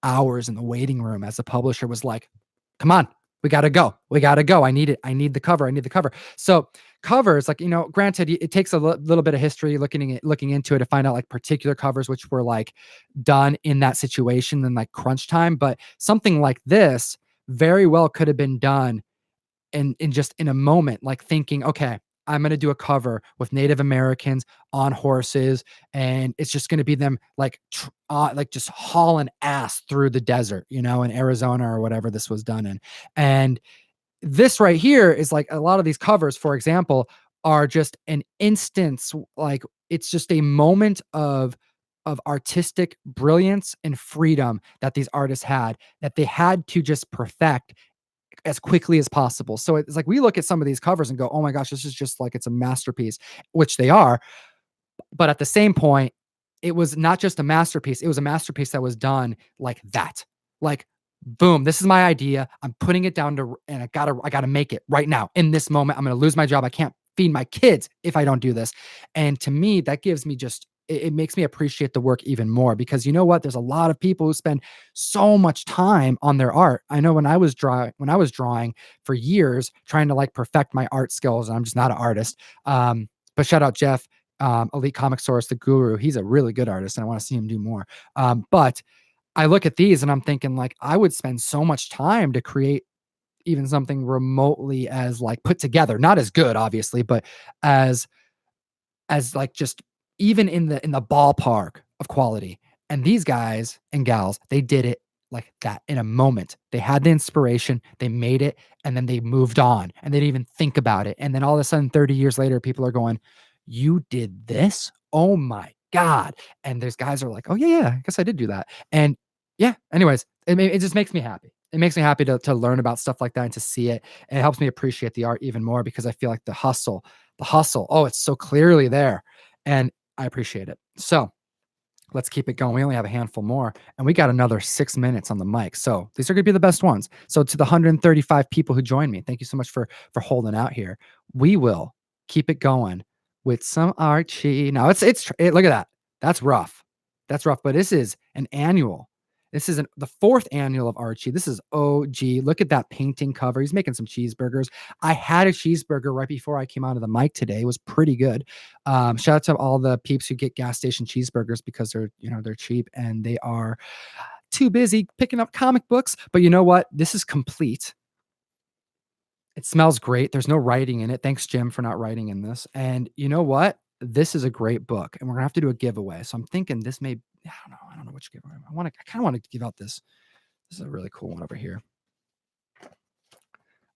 hours in the waiting room as the publisher was like, come on, we got to go. We got to go. I need it. I need the cover. I need the cover. So covers, like, granted, it takes a little bit of history looking into it to find out like particular covers, which were like done in that situation and like crunch time. But something like this very well could have been done in just in a moment, like thinking, okay, I'm going to do a cover with Native Americans on horses, and it's just going to be them like just hauling ass through the desert, in Arizona or whatever this was done in. And this right here is like a lot of these covers, for example, are just an instance, like it's just a moment of artistic brilliance and freedom that these artists had that they had to just perfect as quickly as possible. So it's like we look at some of these covers and go, "Oh my gosh, this is just like it's a masterpiece," which they are. But at the same point, it was not just a masterpiece, it was a masterpiece that was done like that. Like, boom, this is my idea. I'm putting it down to and I got to make it right now. In this moment, I'm going to lose my job. I can't feed my kids if I don't do this. And to me, that gives me just it makes me appreciate the work even more because you know what? There's a lot of people who spend so much time on their art. I know when I was drawing for years, trying to like perfect my art skills, and I'm just not an artist. But shout out Jeff, Elite Comic Source, the guru. He's a really good artist, and I want to see him do more. But I look at these and I'm thinking like I would spend so much time to create even something remotely as like put together, not as good, obviously, but as like just even in the ballpark of quality. And these guys and gals, they did it like that in a moment. They had the inspiration, they made it, and then they moved on and they didn't even think about it. And then all of a sudden, 30 years later, people are going, you did this? Oh my God. And there's guys are like, oh yeah, I guess I did do that. And yeah, anyways, it just makes me happy. It makes me happy to learn about stuff like that and to see it. And it helps me appreciate the art even more because I feel like the hustle, oh, it's so clearly there. And I appreciate it. So let's keep it going. We only have a handful more, and we got another 6 minutes on the mic. So these are going to be the best ones. So to the 135 people who joined me, thank you so much for holding out here. We will keep it going with some Archie. Now look at that. That's rough. That's rough. But this is an annual. This is the fourth annual of Archie. This is OG. Look at that painting cover. He's making some cheeseburgers. I had a cheeseburger right before I came out of the mic today. It was pretty good. Shout out to all the peeps who get gas station cheeseburgers because they're cheap and they are too busy picking up comic books. But you know what? This is complete. It smells great. There's no writing in it. Thanks, Jim, for not writing in this. And you know what? This is a great book, and we're gonna have to do a giveaway. So I'm thinking this may. I don't know. I don't know which giveaway. I kind of want to give out this. This is a really cool one over here.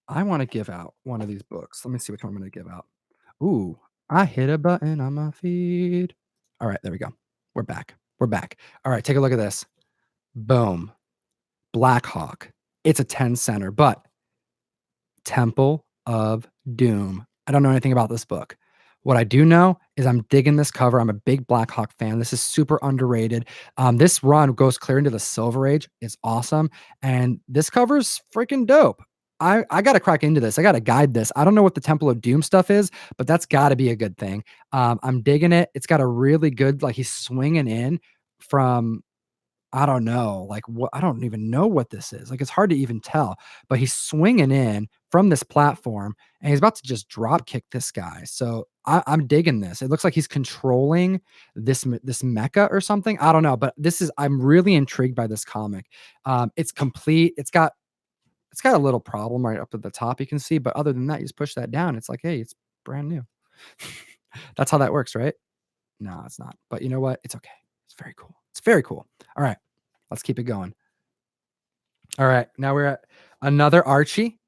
I want to give out one of these books. Let me see which one I'm going to give out. Ooh, I hit a button on my feed. All right, there we go. We're back. We're back. All right, take a look at this. Boom. Black Hawk. It's a 10 center, but Temple of Doom. I don't know anything about this book. What I do know is I'm digging this cover. I'm a big Black Hawk fan. This is super underrated. This run goes clear into the Silver Age. It's awesome. And this cover's freaking dope. I got to crack into this. I got to guide this. I don't know what the Temple of Doom stuff is, but that's got to be a good thing. I'm digging it. It's got a really good, like he's swinging in from I don't know, like what I don't even know what this is. Like it's hard to even tell, but he's swinging in from this platform and he's about to just drop kick this guy. So I'm digging this. It looks like he's controlling this mecha or something. I don't know, but I'm really intrigued by this comic. It's complete. It's got a little problem right up at the top you can see, but other than that, you just push that down. It's like, hey, it's brand new. That's how that works, right? No, it's not. But you know what? It's okay. It's very cool. It's very cool. All right. Let's keep it going. All right. Now we're at another Archie.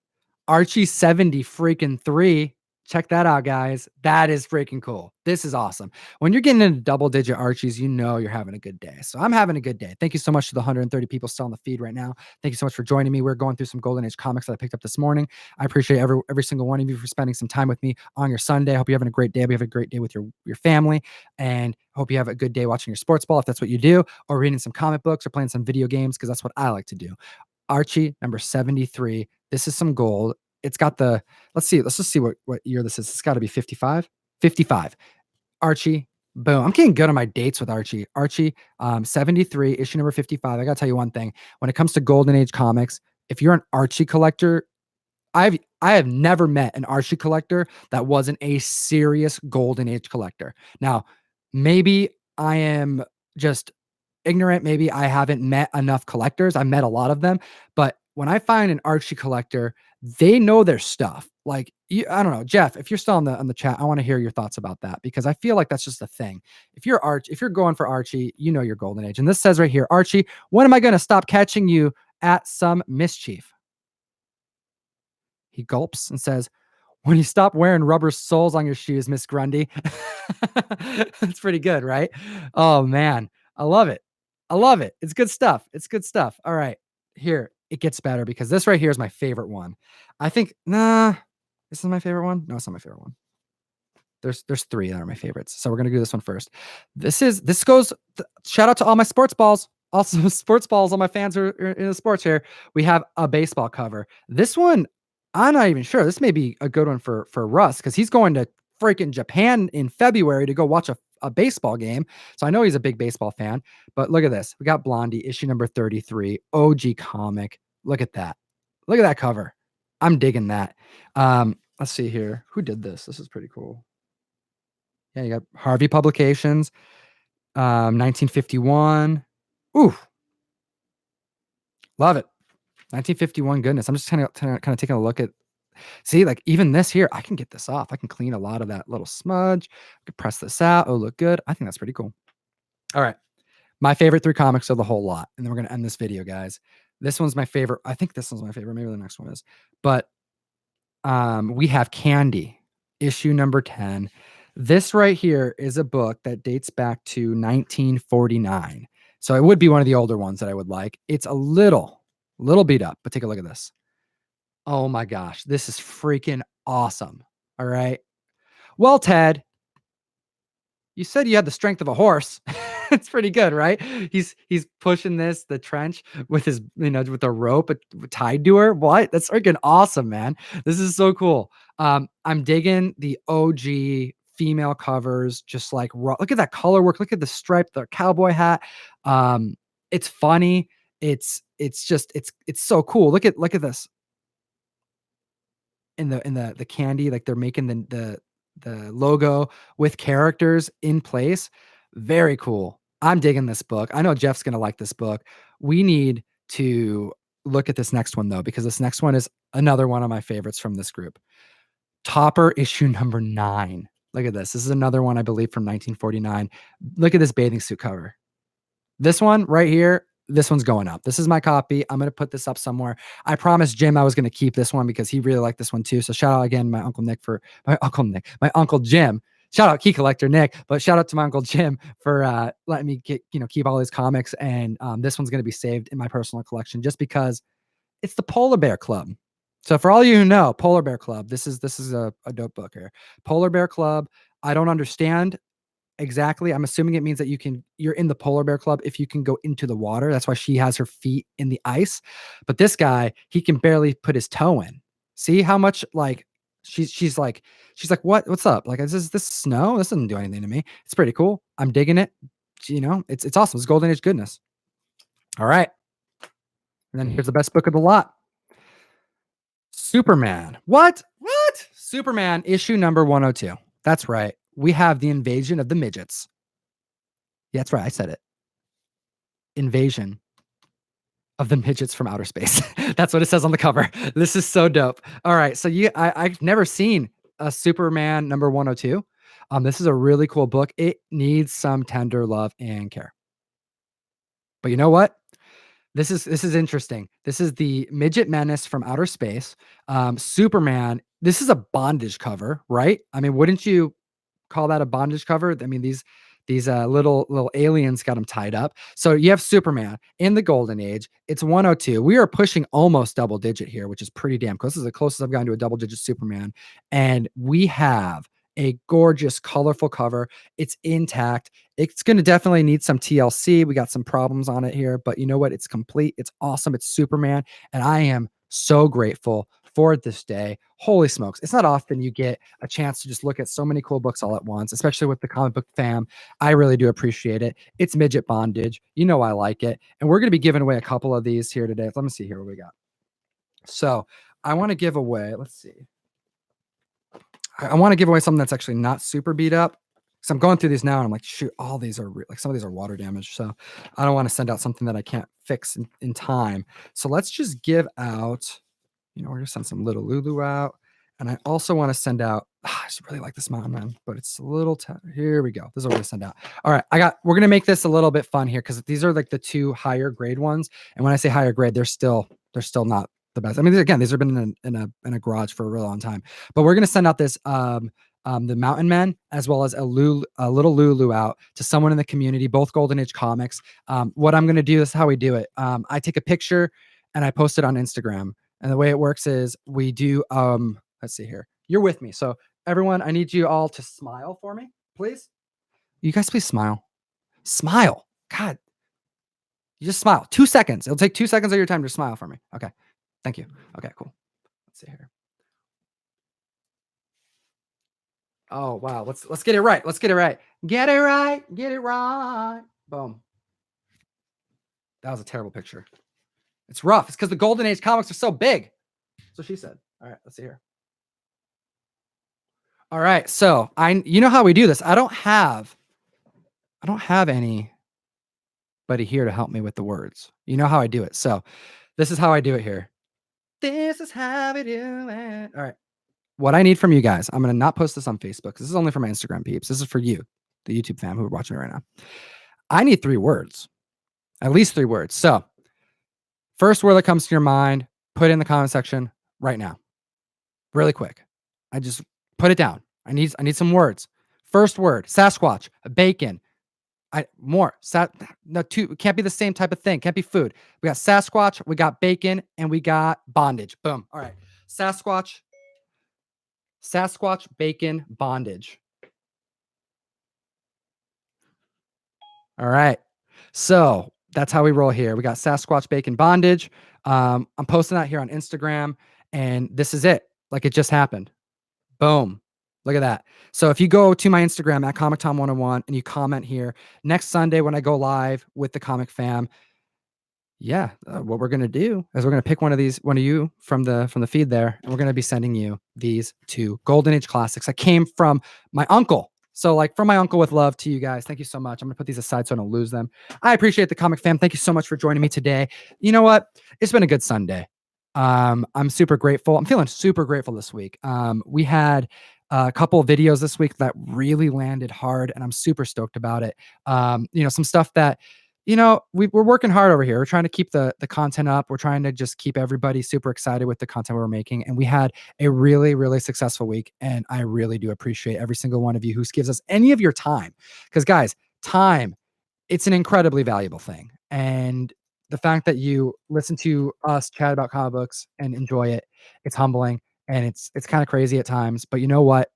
Archie 70 freaking 3. Check that out, guys. That is freaking cool. This is awesome. When you're getting into double digit Archies, you know you're having a good day. So I'm having a good day. Thank you so much to the 130 people still on the feed right now. Thank you so much for joining me. We're going through some Golden Age comics that I picked up this morning. I appreciate every single one of you for spending some time with me on your Sunday. I hope you're having a great day. We have a great day with your family, and hope you have a good day watching your sports ball if that's what you do, or reading some comic books or playing some video games because that's what I like to do. Archie number 73. This is some gold. It's got the, let's just see what year this is. It's got to be 55. 55. Archie, boom. I'm getting good on my dates with Archie. Archie, 73, issue number 55. I got to tell you one thing. When it comes to Golden Age comics, if you're an Archie collector, I have never met an Archie collector that wasn't a serious Golden Age collector. Now, maybe I am just ignorant. Maybe I haven't met enough collectors. I met a lot of them, but when I find an Archie collector, they know their stuff. Like I don't know, Jeff, if you're still on the chat, I want to hear your thoughts about that because I feel like that's just a thing. If you're going for Archie, you know your Golden Age. And this says right here, Archie, when am I going to stop catching you at some mischief? He gulps and says, when you stop wearing rubber soles on your shoes, Miss Grundy. That's pretty good, right? Oh man, I love it. I love it. It's good stuff. It's good stuff. All right, here it gets better because this right here is my favorite one. I think this is my favorite one. No, it's not my favorite one. There's 3 that are my favorites. So we're gonna do this one first. Shout out to all my sports balls. Also, sports balls, all my fans who are in the sports here. We have a baseball cover. This one, I'm not even sure. This may be a good one for Russ because he's going to freaking Japan in February to go watch a baseball game. So I know he's a big baseball fan. But look at this. We got Blondie, issue number 33, OG comic. Look at that. Look at that cover. I'm digging that. Let's see here. Who did this? This is pretty cool. Yeah, you got Harvey Publications, 1951. Ooh, love it. 1951 goodness. I'm just kind of taking a look at, see, like even this here, I can get this off. I can clean a lot of that little smudge. I can press this out. Oh, look good. I think that's pretty cool. All right. My favorite 3 comics of the whole lot. And then we're going to end this video, guys. This one's my favorite. I think this one's my favorite. Maybe the next one is. But we have Candy, issue number 10. This right here is a book that dates back to 1949. So it would be one of the older ones that I would like. It's a little beat up, but take a look at this. Oh my gosh, this is freaking awesome. All right. Well, Ted, you said you had the strength of a horse. It's pretty good, right? He's pushing the trench with his, with a rope tied to her. What? That's freaking awesome, man. This is so cool. I'm digging the OG female covers, just like look at that color work. Look at the stripe, the cowboy hat. It's funny. It's so cool. Look at this in the candy, like they're making the logo with characters in place. Very cool. I'm digging this book. I know Jeff's gonna like this book. We need to look at this next one though, because this next one is another one of my favorites from this group. Topper issue number 9. Look at this. This is another one, I believe, from 1949. Look at this bathing suit cover. This one right here, this one's going up. This is my copy. I'm gonna put this up somewhere. I promised Jim I was gonna keep this one because he really liked this one too. So shout out again, my uncle Jim. Shout out Key Collector Nick, but shout out to my uncle Jim for letting me keep all his comics. And this one's gonna be saved in my personal collection just because it's the Polar Bear Club. So for all you who know, Polar Bear Club, this is a dope book here. Polar Bear Club. I don't understand exactly. I'm assuming it means that you're in the polar bear club if you can go into the water. That's why she has her feet in the ice. But this guy, he can barely put his toe in. See how much like she's like, what's up? Like, is this snow? This doesn't do anything to me. It's pretty cool. I'm digging it. It's awesome. It's golden age goodness. All right. And then here's the best book of the lot. Superman. What? Superman issue number 102. That's right. We have the invasion of the midgets. Yeah, that's right. I said it. Invasion of the midgets from outer space. That's what it says on the cover. This is so dope. All right. So I've never seen a Superman number 102. This is a really cool book. It needs some tender love and care. But you know what? This is interesting. This is the midget menace from outer space. Superman. This is a bondage cover, right? I mean, wouldn't you call that a bondage cover? I mean, these little aliens got him tied up. So you have Superman in the golden age. It's 102. We are pushing almost double digit here, which is pretty damn close. This is the closest I've gotten to a double digit Superman. And we have a gorgeous, colorful cover. It's intact. It's going to definitely need some TLC. We got some problems on it here, but you know what? It's complete. It's awesome. It's Superman. And I am so grateful for this day. Holy smokes. It's not often you get a chance to just look at so many cool books all at once, especially with the comic book fam. I really do appreciate it. It's midget bondage. You know, I like it. And we're going to be giving away a couple of these here today. Let me see here what we got. So I want to give away, let's see. I want to give away something that's actually not super beat up. So I'm going through these now and I'm like, shoot, all these are like, some of these are water damage. So I don't want to send out something that I can't fix in time. So let's just give out, we're going to send some little Lulu out. And I also want to send out, I just really like this Mountain Man, but it's a little, here we go. This is what we're going to send out. All right. We're going to make this a little bit fun here because these are like the 2 higher grade ones. And when I say higher grade, they're still not the best. I mean, again, these have been in a garage for a really long time, but we're going to send out this, the Mountain Men, as well as a little Lulu out to someone in the community, both Golden Age comics. What I'm going to do, this is how we do it. I take a picture and I post it on Instagram. And the way it works is we do, let's see here. You're with me. So everyone, I need you all to smile for me, please. You guys, please smile. Smile. God, you just smile. 2 seconds. It'll take 2 seconds of your time to smile for me. Okay. Thank you. Okay, cool. Let's see here. Oh, wow. Let's get it right. Let's get it right. Get it right. Get it right. Boom. That was a terrible picture. It's rough. It's because the Golden Age comics are so big. That's what she said. All right, let's see here. All right. So you know how we do this. I don't have anybody here to help me with the words. You know how I do it. So this is how I do it here. This is how we do it. All right. What I need from you guys, I'm going to not post this on Facebook. This is only for my Instagram peeps. This is for you, the YouTube fam who are watching it right now. I need 3 words, at least 3 words. So first word that comes to your mind, put it in the comment section right now. Really quick. I just put it down. I need some words. First word, Sasquatch, bacon. It can't be the same type of thing. Can't be food. We got Sasquatch, we got bacon, and we got bondage. Boom. All right. Sasquatch, bacon, bondage. All right. So that's how we roll here. We got Sasquatch, bacon, bondage. I'm posting that here on Instagram, and this is it. Like, it just happened. Boom. Look at that. So if you go to my Instagram at ComicTom101 and you comment here, next Sunday when I go live with the Comic Fam, Yeah, what we're gonna do is we're gonna pick one of you from the feed there, and we're gonna be sending you these two Golden Age classics that came from my uncle. So, like, from my uncle with love to you guys. Thank you so much. I'm gonna put these aside so I don't lose them. I appreciate the comic fam. Thank you so much for joining me today. You know what? It's been a good Sunday. I'm super grateful. I'm feeling super grateful this week. We had a couple of videos this week that really landed hard, and I'm super stoked about it. Some stuff that we're working hard over here. We're trying to keep the content up. We're trying to just keep everybody super excited with the content we're making. And we had a really, really successful week. And I really do appreciate every single one of you who gives us any of your time. Because guys, time, it's an incredibly valuable thing. And the fact that you listen to us chat about comic books and enjoy it, it's humbling and it's kind of crazy at times. But you know what?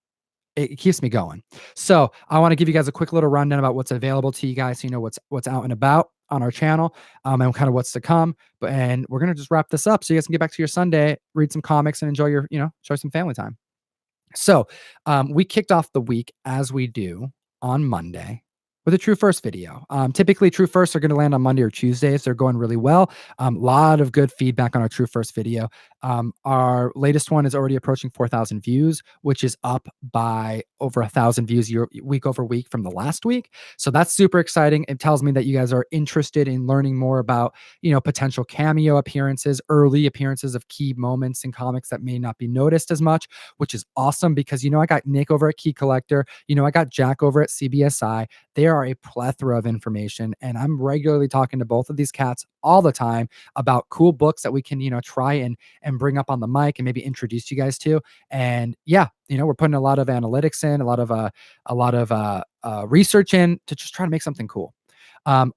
It keeps me going. So I want to give you guys a quick little rundown about what's available to you guys, so you know what's out and about on our channel, and kind of what's to come. And we're gonna just wrap this up so you guys can get back to your Sunday, read some comics, and enjoy enjoy some family time. So, we kicked off the week as we do on Monday with a True First video. Typically, True Firsts are going to land on Monday or Tuesdays. They're going really well. Lot of good feedback on our True First video. Our latest one is already approaching 4,000 views, which is up by over 1,000 views week over week from the last week. So that's super exciting. It tells me that you guys are interested in learning more about potential cameo appearances, early appearances of key moments in comics that may not be noticed as much, which is awesome because I got Nick over at Key Collector, I got Jack over at CBSI. There are a plethora of information, and I'm regularly talking to both of these cats all the time about cool books that we can try and bring up on the mic and maybe introduce you guys to. And yeah, we're putting a lot of analytics in, a lot of research in to just try to make something cool.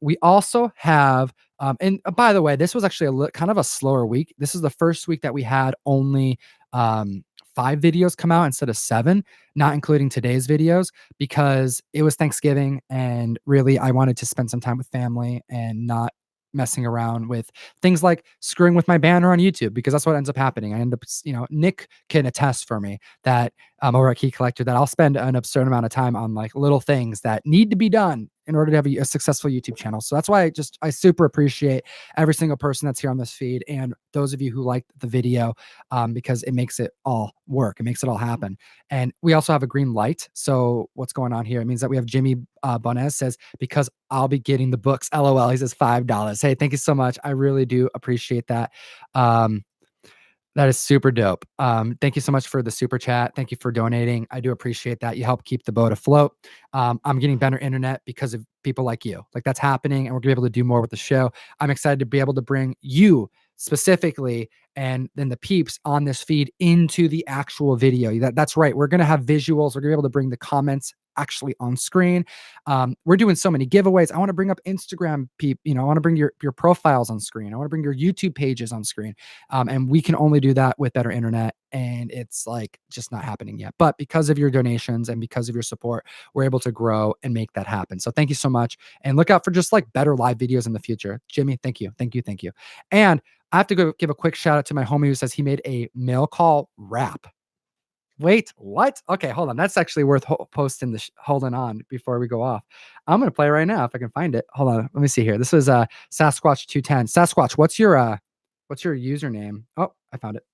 We also have, and by the way, this was actually kind of a slower week. This is the first week that we had only 5 videos come out instead of 7, not including today's videos, because it was Thanksgiving and really I wanted to spend some time with family and not messing around with things like screwing with my banner on YouTube, because that's what ends up happening. I end up, Nick can attest for me that over at Key Collector that I'll spend an absurd amount of time on like little things that need to be done in order to have a successful YouTube channel. So that's why I super appreciate every single person that's here on this feed and those of you who liked the video, because it makes it all work. It makes it all happen. And we also have a green light. So what's going on here? It means that we have Jimmy Bones says, because I'll be getting the books. LOL. He says $5. Hey, thank you so much. I really do appreciate that. That is super dope. Thank you so much for the super chat. Thank you for donating. I do appreciate that. You help keep the boat afloat. I'm getting better internet because of people like you. Like, that's happening, and we're gonna be able to do more with the show. I'm excited to be able to bring you specifically and then the peeps on this feed into the actual video. That's right. We're gonna have visuals. We're gonna be able to bring the comments actually on screen. We're doing so many giveaways. I want to bring up Instagram I want to bring your profiles on screen. I want to bring your YouTube pages on screen. And we can only do that with better internet. And it's like just not happening yet. But because of your donations and because of your support, we're able to grow and make that happen. So thank you so much. And look out for just like better live videos in the future. Jimmy, thank you. Thank you. Thank you. And I have to go give a quick shout out to my homie who says he made a mail call rap. Wait, what? Okay, hold on. That's actually worth posting holding on before we go off. I'm gonna play right now if I can find it. Hold on. Let me see here. This is Sasquatch 210. Sasquatch, what's your username? Oh, I found it.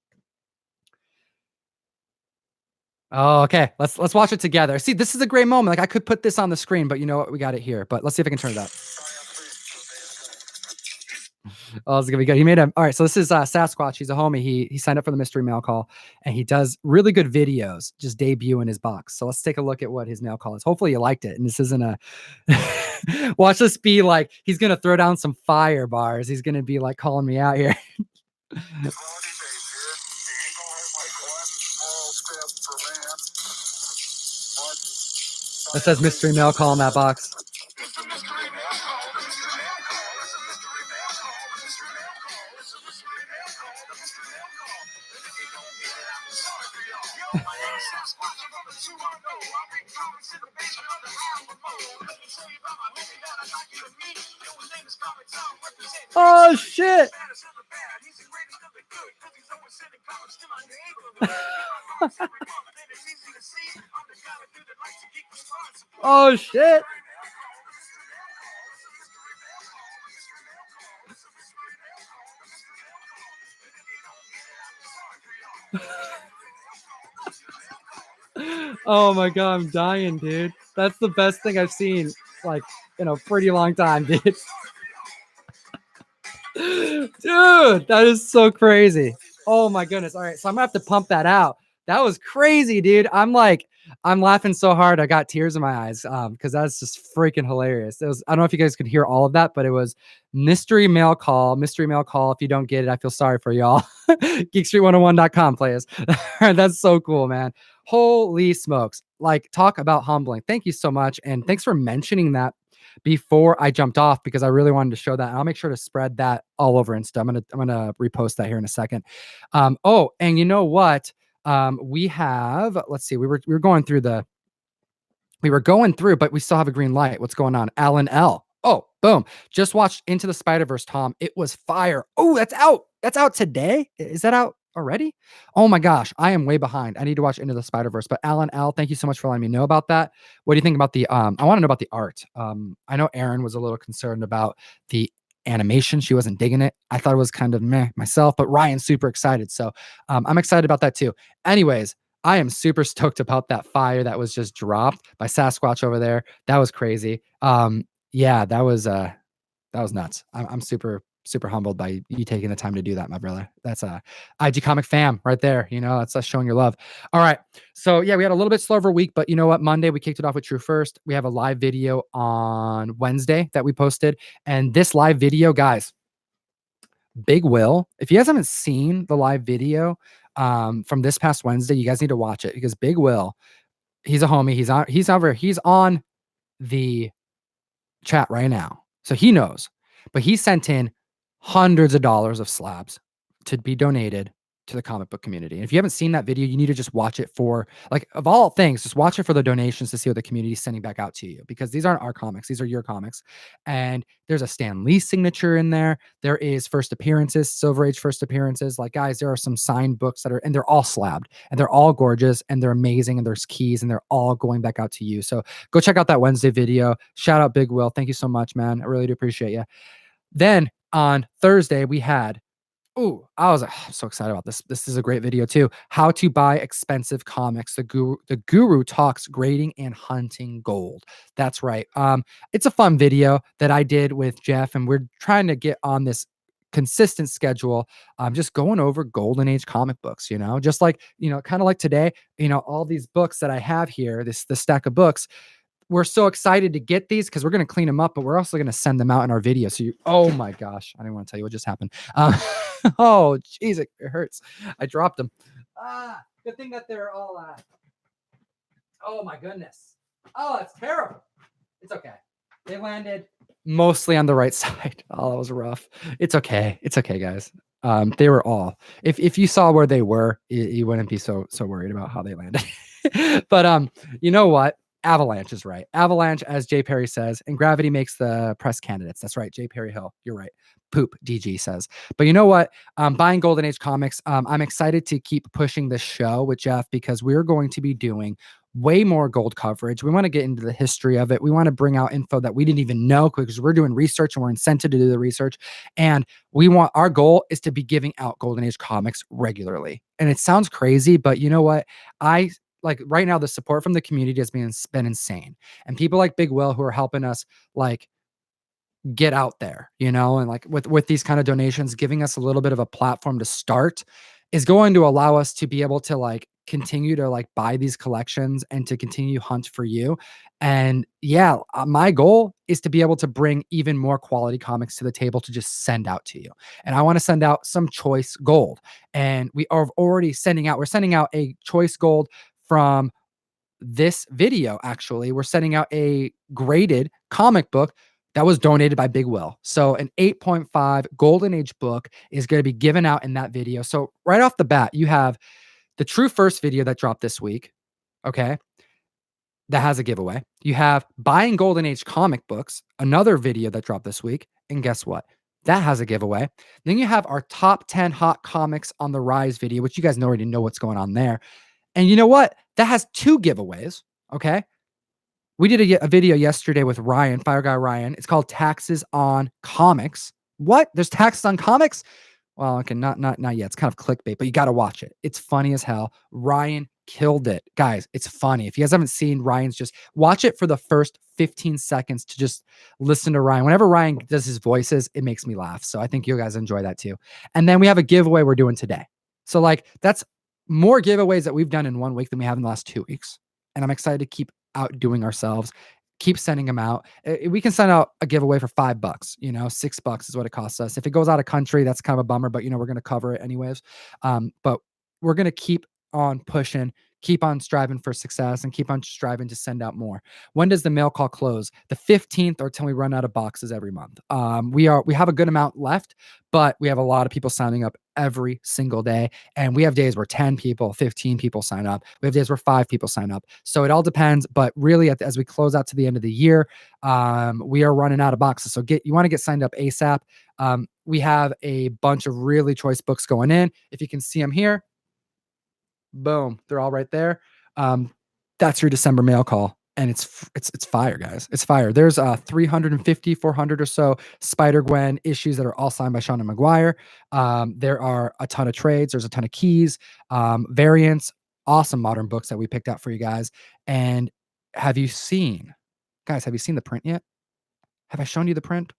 Oh, okay. Let's watch it together. See, this is a great moment. Like, I could put this on the screen, but you know what? We got it here. But let's see if I can turn it up. Oh, it's gonna be good. He made a all right. So this is Sasquatch. He's a homie. He signed up for the mystery mail call, and he does really good videos. Just debut in his box. So let's take a look at what his mail call is. Hopefully you liked it. And this isn't a watch this be like he's gonna throw down some fire bars. He's gonna be like calling me out here. It says mystery mail call in that box. Oh shit! Oh shit! Oh my God, I'm dying, dude. That's the best thing I've seen, like, in a pretty long time, dude. Dude, that is so crazy. Oh my goodness. All right, so I'm gonna have to pump that out. That was crazy, dude. I'm laughing so hard I got tears in my eyes because that's just freaking hilarious. It was, I don't know if you guys could hear all of that, but it was mystery mail call. Mystery mail call. If you don't get it, I feel sorry for y'all. Geekstreet101.com, players. That's so cool, man. Holy smokes. Like, talk about humbling. Thank you so much. And thanks for mentioning that before I jumped off because I really wanted to show that. And I'll make sure to spread that all over Insta. I'm gonna repost that here in a second. Oh, and you know what? We have, let's see, we were going through, but we still have a green light. What's going on? Alan L. Oh, boom. Just watched Into the Spider-Verse, Tom. It was fire. Oh, that's out. That's out today. Is that out already? Oh my gosh. I am way behind. I need to watch Into the Spider-Verse. But Alan L, thank you so much for letting me know about that. What do you think about the I want to know about the art. I know Erin was a little concerned about the animation. She wasn't digging it. I thought it was kind of meh myself, but Ryan's super excited. So I'm excited about that too. Anyways, I am super stoked about that fire that was just dropped by Sasquatch over there. That was crazy. Yeah, that was nuts. I'm super humbled by you taking the time to do that, my brother. That's a IG comic fam right there. You know, that's us showing your love. All right. So yeah, we had a little bit slower of a week, but you know what? Monday we kicked it off with True First. We have a live video on Wednesday that we posted. And this live video, guys, Big Will. If you guys haven't seen the live video from this past Wednesday, you guys need to watch it because Big Will, he's a homie. He's on the chat right now. So he knows. But he sent in hundreds of dollars of slabs to be donated to the comic book community. And if you haven't seen that video, you need to just watch it for, like, of all things, just watch it for the donations to see what the community is sending back out to you, because these aren't our comics, these are your comics. And there's a Stan Lee signature in there. There is first appearances, Silver Age first appearances. Like, guys, there are some signed books that are, and they're all slabbed and they're all gorgeous and they're amazing and there's keys and they're all going back out to you. So go check out that Wednesday video. Shout out Big Will. Thank you so much, man. I really do appreciate you. Then on Thursday, we had, I was so excited about this. This is a great video too. How to buy expensive comics. The guru talks grading and hunting gold. That's right. It's a fun video that I did with Jeff, and we're trying to get on this consistent schedule. Just going over golden age comic books, you know, just like, you know, kind of like today, you know, all these books that I have here, this stack of books. We're so excited to get these because we're going to clean them up, but we're also going to send them out in our video. So oh my gosh, I didn't want to tell you what just happened. Oh, geez, it hurts. I dropped them. Good thing that they're all, oh my goodness. Oh, that's terrible. It's okay. They landed mostly on the right side. Oh, that was rough. It's okay. It's okay, guys. They were all, if you saw where they were, you wouldn't be so worried about how they landed. But you know what? Avalanche is right. Avalanche, as Jay Perry says, and Gravity makes the press candidates. That's right. Jay Perry Hill. You're right. Poop, DG says. But you know what? Buying Golden Age comics, I'm excited to keep pushing this show with Jeff because we're going to be doing way more gold coverage. We want to get into the history of it. We want to bring out info that we didn't even know because we're doing research and we're incented to do the research. And our goal is to be giving out Golden Age comics regularly. And it sounds crazy, but you know what? Like right now, the support from the community has been insane. And people like Big Will who are helping us like get out there, you know, and like with these kind of donations, giving us a little bit of a platform to start is going to allow us to be able to like continue to like buy these collections and to continue hunt for you. And yeah, my goal is to be able to bring even more quality comics to the table to just send out to you. And I want to send out some choice gold. And we are already we're sending out a choice gold from this video. Actually, we're sending out a graded comic book that was donated by Big Will. So an 8.5 Golden Age book is going to be given out in that video. So right off the bat, you have the True First video that dropped this week. Okay. That has a giveaway. You have buying Golden Age comic books, another video that dropped this week. And guess what? That has a giveaway. Then you have our top 10 hot comics on the rise video, which you guys already know what's going on there. And you know what? That has 2 giveaways. Okay. We did a video yesterday with Ryan, Fire Guy Ryan. It's called Taxes on Comics. What? There's taxes on comics? Well, okay, not yet. It's kind of clickbait, but you gotta watch it. It's funny as hell. Ryan killed it. Guys, it's funny. If you guys haven't seen Ryan's, just watch it for the first 15 seconds to just listen to Ryan. Whenever Ryan does his voices, it makes me laugh. So I think you guys enjoy that too. And then we have a giveaway we're doing today. So like that's more giveaways that we've done in 1 week than we have in the last 2 weeks. And I'm excited to keep outdoing ourselves, keep sending them out. We can send out a giveaway for $5, $6 is what it costs us. If it goes out of country, that's kind of a bummer, but we're going to cover it anyways. But we're going to keep on pushing, keep on striving for success, and keep on striving to send out more. When does the mail call close? The 15th, or till we run out of boxes every month. We have a good amount left, but we have a lot of people signing up every single day. And we have days where 10 people, 15 people sign up. We have days where 5 people sign up. So it all depends. But really, as we close out to the end of the year, we are running out of boxes. So you want to get signed up ASAP. We have a bunch of really choice books going in. If you can see them here, boom, they're all right there. That's your December mail call. And it's fire, guys. It's fire. There's 350, 400 or so Spider-Gwen issues that are all signed by Sean and McGuire. There are a ton of trades. There's a ton of keys, variants, awesome modern books that we picked out for you guys. And have you seen the print yet? Have I shown you the print?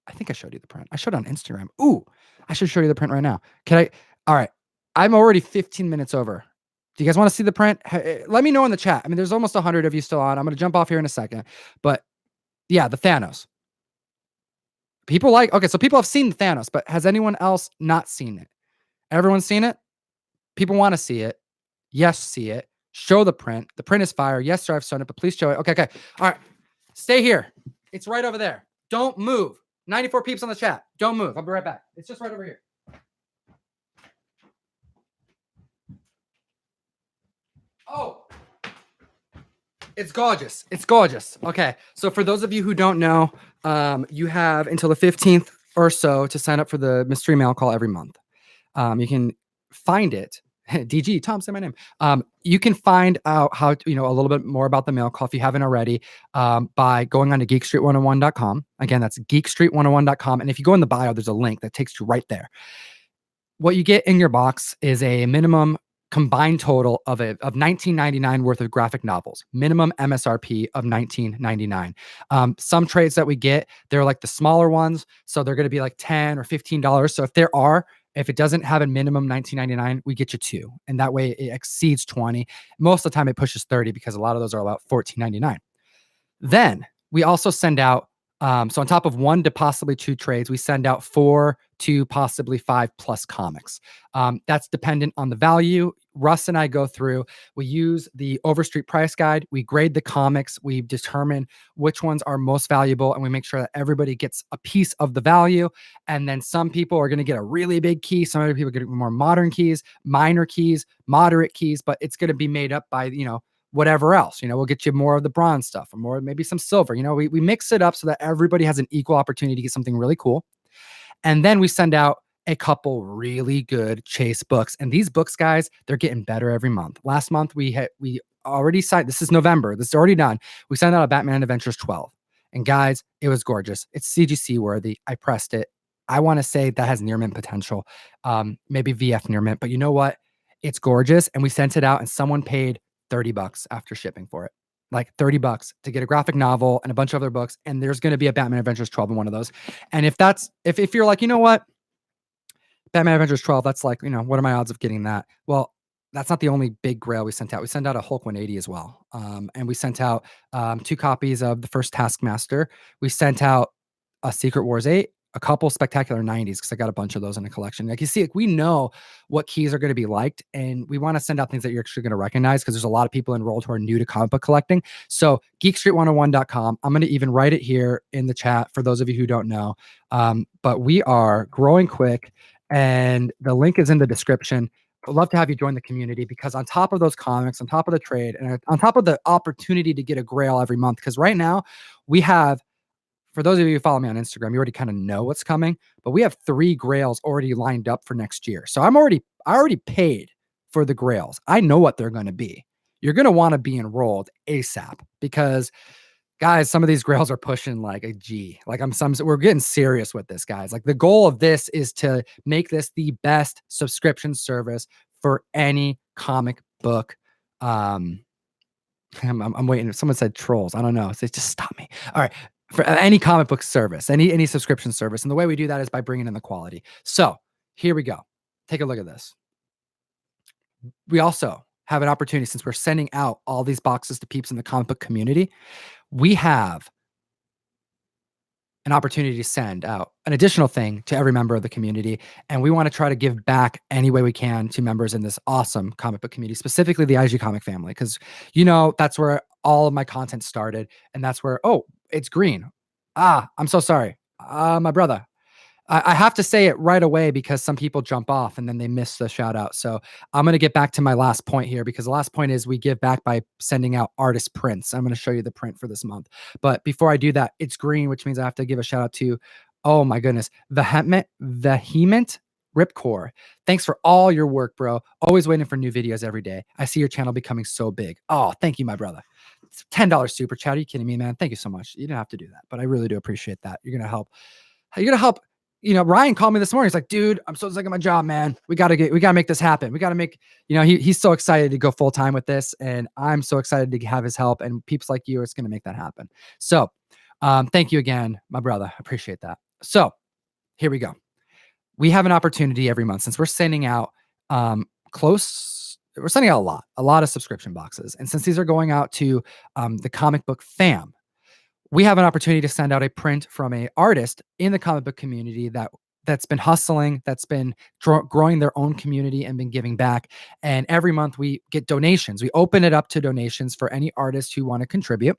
I think I showed you the print. I showed it on Instagram. Ooh, I should show you the print right now. All right. I'm already 15 minutes over. Do you guys want to see the print? Let me know in the chat. I mean, there's almost 100 of you still on. I'm going to jump off here in a second. But yeah, the Thanos. So people have seen the Thanos, but has anyone else not seen it? Everyone's seen it? People want to see it. Yes, see it. Show the print. The print is fire. Yes, sir, I've shown it, but please show it. Okay. All right. Stay here. It's right over there. Don't move. 94 peeps on the chat. Don't move. I'll be right back. It's just right over here. Oh, it's gorgeous. It's gorgeous. Okay. So for those of you who don't know, you have until the 15th or so to sign up for the mystery mail call every month. You can find it. DG, Tom, say my name. You can find out how, a little bit more about the mail call if you haven't already, by going on to geekstreet101.com. Again, that's geekstreet101.com. And if you go in the bio, there's a link that takes you right there. What you get in your box is a minimum combined total of $19.99 worth of graphic novels, minimum MSRP of $19.99. Some trades that we get, they're like the smaller ones, so they're going to be like $10 or $15. So if it doesn't have a minimum $19.99, we get you 2, and that way it exceeds 20. Most of the time it pushes 30 because a lot of those are about $14.99. Then we also send out, so on top of 1 to possibly 2 trades, we send out 4 to possibly 5+ comics. That's dependent on the value. Russ and I go through, we use the Overstreet price guide. We grade the comics. We determine which ones are most valuable, and we make sure that everybody gets a piece of the value. And then some people are going to get a really big key. Some other people are going to get more modern keys, minor keys, moderate keys, but it's going to be made up by, whatever else. We'll get you more of the bronze stuff or more, maybe some silver. We mix it up so that everybody has an equal opportunity to get something really cool. And then we send out a couple really good chase books. And these books, guys, they're getting better every month. Last month we already signed, this is November, this is already done. We sent out a Batman Adventures 12. And guys, it was gorgeous. It's CGC worthy. I pressed it. I want to say that has near mint potential. Maybe VF near mint, but you know what? It's gorgeous. And we sent it out and someone paid $30 after shipping for it. Like $30 to get a graphic novel and a bunch of other books. And there's going to be a Batman Adventures 12 in one of those. And if you're like, you know what? Batman Adventures 12, that's like, what are my odds of getting that? Well, that's not the only big grail we sent out. We sent out a Hulk 180 as well. And we sent out 2 copies of the first Taskmaster. We sent out a Secret Wars 8, a couple Spectacular 90s, because I got a bunch of those in a collection. Like you see, we know what keys are going to be liked, and we want to send out things that you're actually going to recognize, because there's a lot of people enrolled who are new to comic book collecting. So geekstreet101.com. I'm going to even write it here in the chat for those of you who don't know. But we are growing quick, and the link is in the description. I'd love to have you join the community, because on top of those comics, on top of the trade, and on top of the opportunity to get a grail every month, because right now we have, for those of you who follow me on Instagram, you already kind of know what's coming, but we have 3 grails already lined up for next year. So I already paid for the grails. I know what they're going to be. You're going to want to be enrolled ASAP, because Guys, some of these grails are pushing like a G. Like we're getting serious with this, guys. Like the goal of this is to make this the best subscription service for any comic book. Um, I'm waiting. Someone said trolls. I don't know. So just stop me. All right. For any comic book service, any subscription service. And the way we do that is by bringing in the quality. So here we go. Take a look at this. We also have an opportunity, since we're sending out all these boxes to peeps in the comic book community. We have an opportunity to send out an additional thing to every member of the community. And we want to try to give back any way we can to members in this awesome comic book community, specifically the IG comic family. Because, that's where all of my content started. And that's where, oh, it's green. I'm so sorry. My brother, I have to say it right away because some people jump off and then they miss the shout out. So I'm going to get back to my last point here, because the last point is we give back by sending out artist prints. I'm going to show you the print for this month. But before I do that, it's green, which means I have to give a shout out to, oh my goodness, Vehement Ripcore. Thanks for all your work, bro. Always waiting for new videos every day. I see your channel becoming so big. Oh, thank you, my brother. It's $10 super chat. Are you kidding me, man? Thank you so much. You didn't have to do that, but I really do appreciate that. You're going to help. You're going to help. Ryan called me this morning. He's like, dude, I'm so sick of my job, man. We got to make this happen. We got to make, he's so excited to go full time with this. And I'm so excited to have his help, and peeps like you are going to make that happen. So, thank you again, my brother. I appreciate that. So here we go. We have an opportunity every month, since we're sending out, we're sending out a lot of subscription boxes. And since these are going out to, the comic book fam, we have an opportunity to send out a print from an artist in the comic book community that's been hustling, that's been growing their own community and been giving back. And every month we get donations. We open it up to donations for any artists who want to contribute.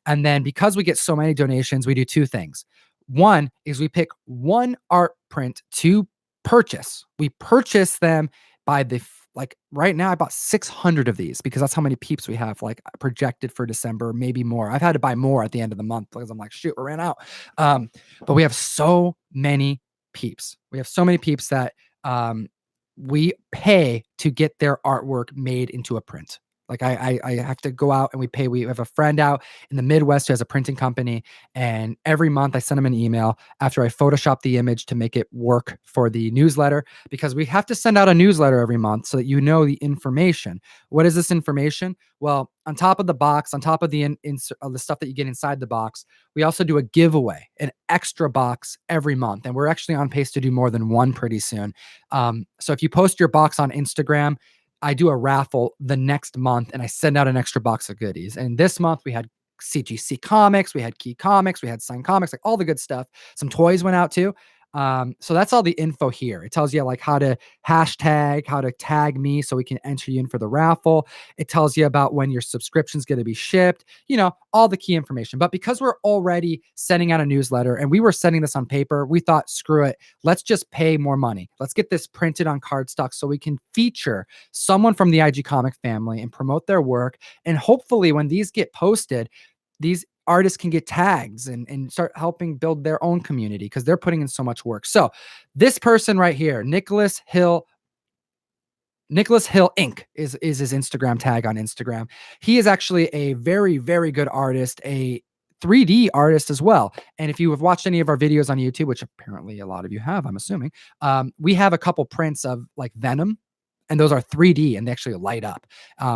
And then because we get so many donations, we do two things. One is we pick one art print to purchase. We purchase them by like right now I bought 600 of these because that's how many peeps we have like projected for December, maybe more. I've had to buy more at the end of the month because I'm like, shoot, we ran out. But we have so many peeps. We have so many peeps that we pay to get their artwork made into a print. Like I have to go out and we have a friend out in the Midwest who has a printing company, and every month I send him an email after I Photoshop the image to make it work for the newsletter, because we have to send out a newsletter every month so that the information. What is this information? Well, on top of the box, on top of the the stuff that you get inside the box, we also do a giveaway, an extra box every month, and we're actually on pace to do more than one pretty soon. So if you post your box on Instagram, I do a raffle the next month and I send out an extra box of goodies. And this month we had CGC comics, we had Key Comics, we had signed comics, like all the good stuff. Some toys went out too. So that's all the info here. It tells you like how to hashtag, how to tag me so we can enter you in for the raffle. It tells you about when your subscription's going to be shipped, all the key information. But because we're already sending out a newsletter and we were sending this on paper, we thought, screw it. Let's just pay more money. Let's get this printed on cardstock so we can feature someone from the IG comic family and promote their work. And hopefully when these get posted, these artists can get tags and start helping build their own community because they're putting in so much work. So this person right here, Nicholas Hill Inc. is his Instagram tag on Instagram. He is actually a very, very good artist, a 3D artist as well. And if you have watched any of our videos on YouTube, which apparently a lot of you have, I'm assuming, we have a couple prints of like Venom, and those are 3D and they actually light up.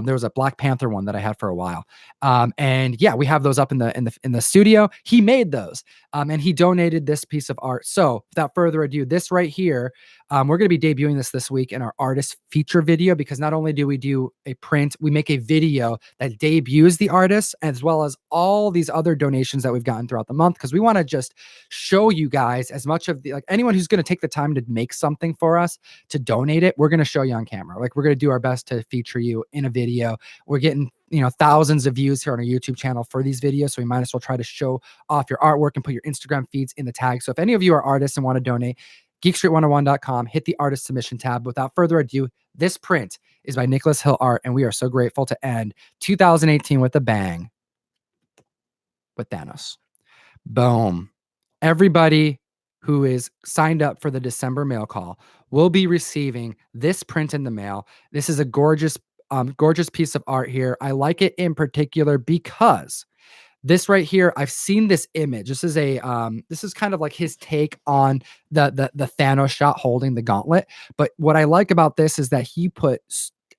There was a Black Panther one that I had for a while. And yeah, we have those up in the studio. He made those, and he donated this piece of art. So without further ado, this right here, we're going to be debuting this week in our artist feature video, because not only do we do a print, we make a video that debuts the artist as well as all these other donations that we've gotten throughout the month. Because we want to just show you guys as much of the, like anyone who's going to take the time to make something for us to donate it, we're going to show you on camera. Like we're going to do our best to feature you in a video. We're getting, thousands of views here on our YouTube channel for these videos. So we might as well try to show off your artwork and put your Instagram feeds in the tag. So if any of you are artists and want to donate, geekstreet101.com, hit the artist submission tab. Without further ado, this print is by Nicholas Hill Art, and we are so grateful to end 2018 with a bang with Thanos. Boom. Everybody who is signed up for the December mail call will be receiving this print in the mail. This is a gorgeous piece of art here. I like it in particular because This right here, I've seen this image. This is kind of like his take on the Thanos shot holding the gauntlet. But what I like about this is that he put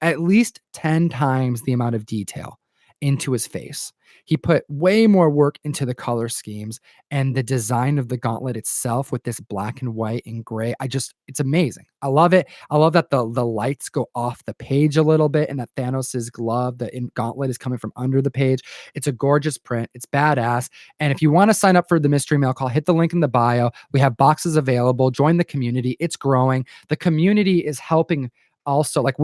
at least 10 times the amount of detail into his face. He put way more work into the color schemes and the design of the gauntlet itself with this black and white and gray. It's amazing. I love it. I love that the lights go off the page a little bit and that Thanos's glove, gauntlet is coming from under the page. It's a gorgeous print. It's badass. And if you want to sign up for the mystery mail call, hit the link in the bio. We have boxes available. Join the community. It's growing. The community is helping also. Like,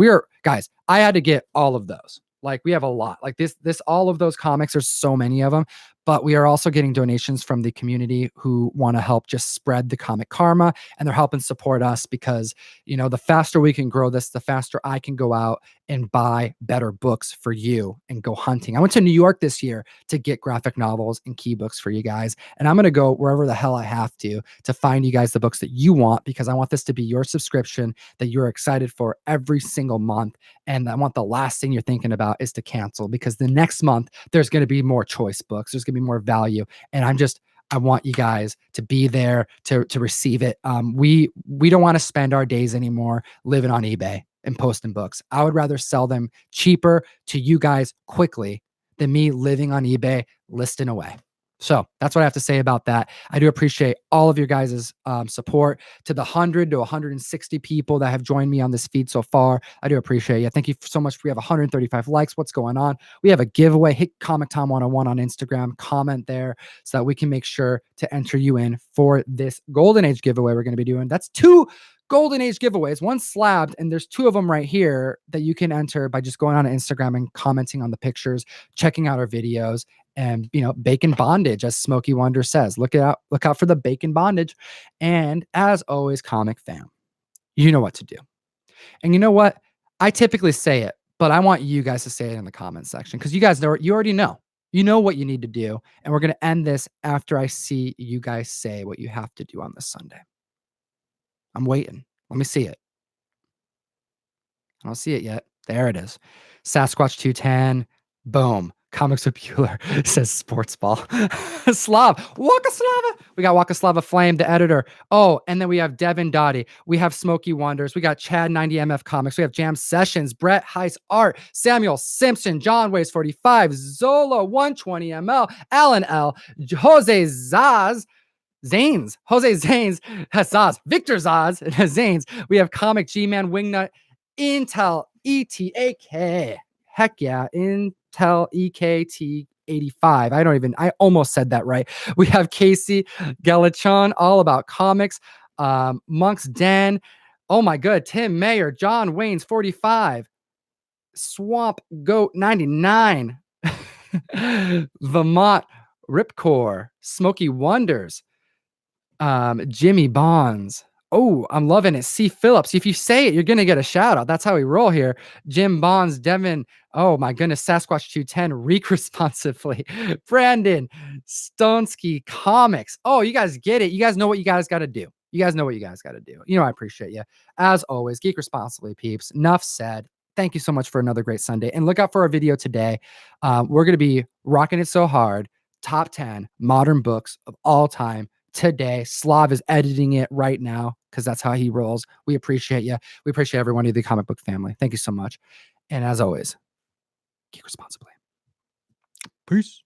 guys, I had to get all of those. Like, we have a lot. Like, all of those comics, there's so many of them. But we are also getting donations from the community who want to help just spread the comic karma, and they're helping support us because, the faster we can grow this, the faster I can go out and buy better books for you and go hunting. I went to New York this year to get graphic novels and key books for you guys, and I'm going to go wherever the hell I have to find you guys the books that you want, because I want this to be your subscription that you're excited for every single month. And I want the last thing you're thinking about is to cancel, because the next month there's going to be more choice books. There's going to be more value. And I want you guys to be there to receive it. We don't want to spend our days anymore living on eBay and posting books. I would rather sell them cheaper to you guys quickly than me living on eBay listing away. So that's what I have to say about that. I do appreciate all of your guys' support. To the 100 to 160 people that have joined me on this feed so far, I do appreciate you. Thank you so much. We have 135 likes. What's going on? We have a giveaway. Hit Comic Tom 101 on Instagram. Comment there so that we can make sure to enter you in for this Golden Age giveaway we're going to be doing. That's 2 Golden Age giveaways, one slabbed, and there's 2 of them right here that you can enter by just going on Instagram and commenting on the pictures, checking out our videos, and bacon bondage, as Smokey Wonder says. Look out for the bacon bondage. And as always, comic fam, you know what to do. And you know what? I typically say it, but I want you guys to say it in the comments section, because you guys know, you already know. You know what you need to do. And we're going to end this after I see you guys say what you have to do on this Sunday. I'm waiting. Let me see it. I don't see it yet. There it is. Sasquatch 210. Boom. Comics with Bueller says sports ball. Slav. Waka Slava. We got Waka Slava Flame, the editor. Oh, and then we have Devin Dottie. We have Smokey Wonders. We got Chad 90MF Comics. We have Jam Sessions, Brett Heiss Art, Samuel Simpson, John Ways 45, Zola 120ml, Alan L, Jose Zaz, Zanes, Jose Zanes, Zaz, Victor Zaz, Zanes. We have Comic G-Man, Wingnut, Intel, ETAK. Heck yeah, Intel EKT 85. I almost said that right. We have Casey Galachon, all about comics. Monk's Den. Oh my good. Tim Mayer, John Wayne's 45. Swamp Goat 99. Vermont Ripcore. Smoky Wonders. Jimmy Bonds. Oh, I'm loving it. C. Phillips. If you say it, you're going to get a shout out. That's how we roll here. Jim Bonds, Devin. Oh my goodness. Sasquatch 210. Reek responsively. Brandon Stonsky Comics. Oh, you guys get it. You guys know what you guys got to do. You guys know what you guys got to do. I appreciate you. As always, geek responsibly, peeps. Enough said. Thank you so much for another great Sunday. And look out for our video today. We're going to be rocking it so hard. Top 10 modern books of all time. Today, Slav is editing it right now because that's how he rolls. We appreciate you. We appreciate everyone in the comic book family. Thank you so much. And as always, keep responsibly. Peace.